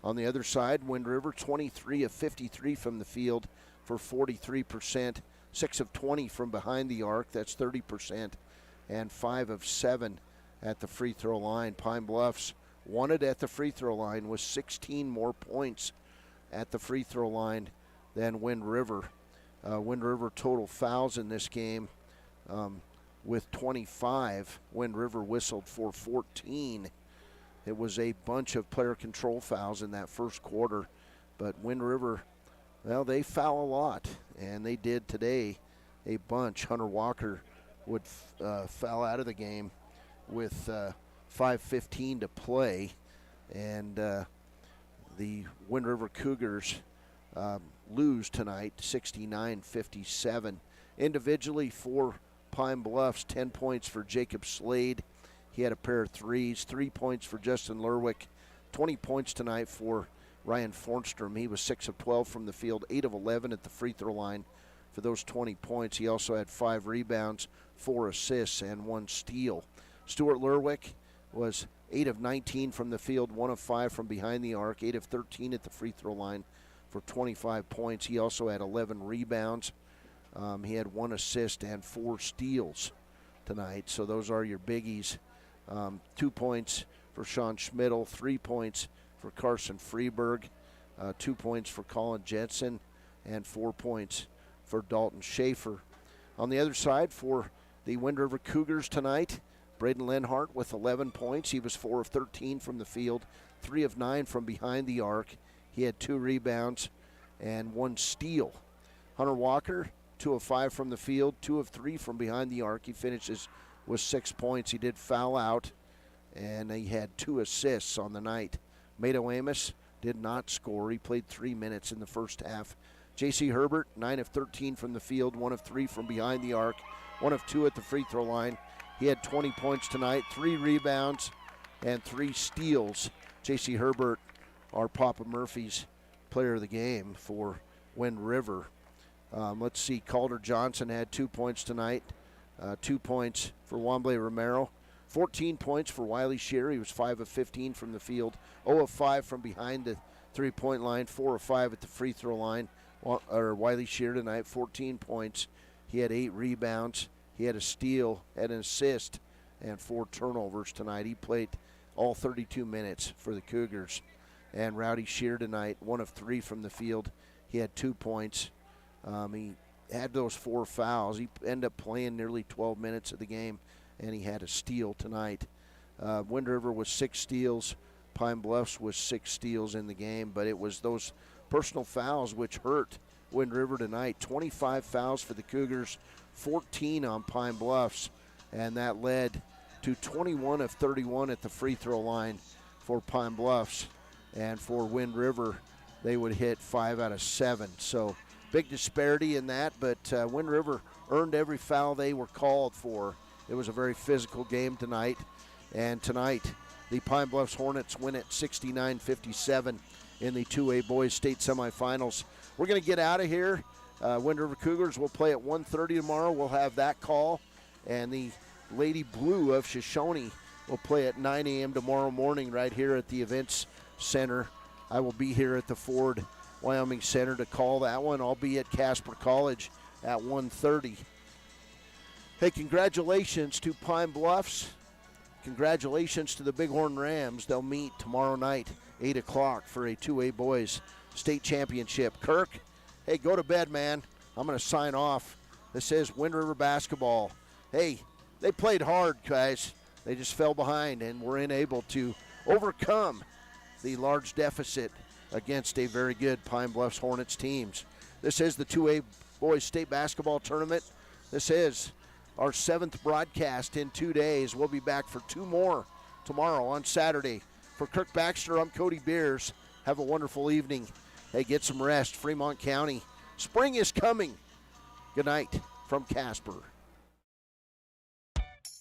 On the other side, Wind River, 23 of 53 from the field for 43%, 6 of 20 from behind the arc, that's 30%, and 5 of 7 at the free throw line. Pine Bluffs wanted at the free throw line with 16 more points at the free throw line than Wind River. Wind River total fouls in this game with 25. Wind River whistled for 14. It was a bunch of player control fouls in that first quarter, but Wind River, well, they foul a lot, and they did today a bunch. Hunter Walker would foul out of the game with 5:15 to play, and the Wind River Cougars lose tonight 69-57. Individually for Pine Bluffs, 10 points for Jacob Slade. He had a pair of threes. 3 points for Justin Lerwick. 20 points tonight for Ryan Fornstrom. He was 6 of 12 from the field, 8 of 11 at the free throw line for those 20 points. He also had 5 rebounds, 4 assists, and 1 steal. Stuart Lerwick was 8 of 19 from the field, 1 of 5 from behind the arc, 8 of 13 at the free throw line for 25 points. He also had 11 rebounds. He had 1 assist and 4 steals tonight. So those are your biggies. 2 points for Sean Schmidl, 3 points for Carson Freeberg, 2 points for Colin Jensen, and 4 points for Dalton Schaefer. On the other side for the Wind River Cougars tonight, Braden Lenhart with 11 points. He was 4 of 13 from the field, 3 of 9 from behind the arc. He had 2 rebounds and 1 steal. Hunter Walker, 2 of 5 from the field, 2 of 3 from behind the arc. He finishes with 6 points. He did foul out, and he had 2 assists on the night. Mato Amos did not score. He played 3 minutes in the first half. J.C. Herbert, 9 of 13 from the field, 1 of 3 from behind the arc, 1 of 2 at the free throw line. He had 20 points tonight, 3 rebounds, and 3 steals. J.C. Herbert, our Papa Murphy's player of the game for Wind River. Let's see, Calder Johnson had 2 points tonight, 2 points for Wamble Romero, 14 points for Wiley Shear. He was 5 of 15 from the field, 0 of 5 from behind the three-point line, 4 of 5 at the free throw line. Wiley Shear tonight, 14 points. He had 8 rebounds. He had a steal, had an assist, and 4 turnovers tonight. He played all 32 minutes for the Cougars. And Rowdy Shear tonight, 1 of 3 from the field. He had 2 points. He had those 4 fouls. He ended up playing nearly 12 minutes of the game, and he had a steal tonight. Wind River was 6 steals. Pine Bluffs was 6 steals in the game, but it was those personal fouls which hurt Wind River tonight. 25 fouls for the Cougars, 14 on Pine Bluffs, and that led to 21 of 31 at the free throw line for Pine Bluffs. And for Wind River, they would hit 5 out of 7. So big disparity in that, but Wind River earned every foul they were called for. It was a very physical game tonight. And tonight, The Pine Bluffs Hornets win at 69-57 in the 2A boys state semifinals. We're going to get out of here. Wind River Cougars will play at 1:30 tomorrow. We'll have that call. And the Lady Blue of Shoshone will play at 9 a.m. tomorrow morning right here at the Events Center. I will be here at the Ford Wyoming Center to call that one. I'll be at Casper College at 1:30. Hey, congratulations to Pine Bluffs. Congratulations to the Bighorn Rams. They'll meet tomorrow night, 8 o'clock, for a 2A boys state championship. Kirk, hey, go to bed, man. I'm going to sign off. This is Wind River Basketball. Hey, they played hard, guys. They just fell behind and were unable to overcome the large deficit against a very good Pine Bluffs Hornets teams. This is the 2A boys state basketball tournament. This is our 7th broadcast in 2 days. We'll be back for 2 more tomorrow on Saturday. For Kirk Baxter, I'm Cody Beers. Have a wonderful evening. Hey, get some rest. Fremont County. Spring is coming. Good night from Casper.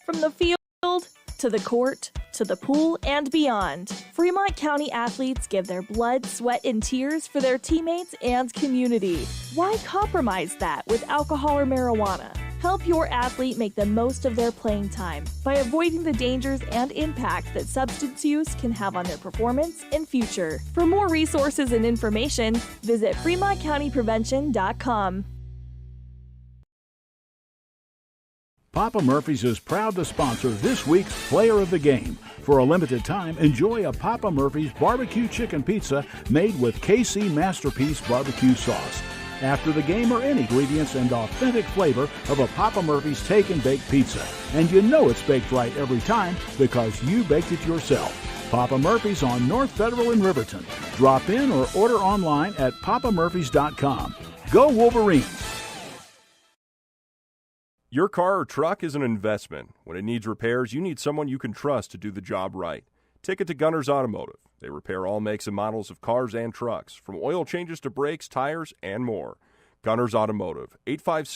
From the field to the court to the pool and beyond, Fremont County athletes give their blood, sweat, and tears for their teammates and community. Why compromise that with alcohol or marijuana? Help your athlete make the most of their playing time by avoiding the dangers and impact that substance use can have on their performance and future. For more resources and information, visit FremontCountyPrevention.com. Papa Murphy's is proud to sponsor this week's Player of the Game. For a limited time, enjoy a Papa Murphy's barbecue chicken pizza made with KC Masterpiece barbecue sauce. After the game are any ingredients and authentic flavor of a Papa Murphy's take and bake pizza. And you know it's baked right every time because you baked it yourself. Papa Murphy's on North Federal in Riverton. Drop in or order online at papamurphys.com. Go Wolverines! Your car or truck is an investment. When it needs repairs, you need someone you can trust to do the job right. Take it to Gunners Automotive. They repair all makes and models of cars and trucks, from oil changes to brakes, tires, and more. Gunners Automotive, 856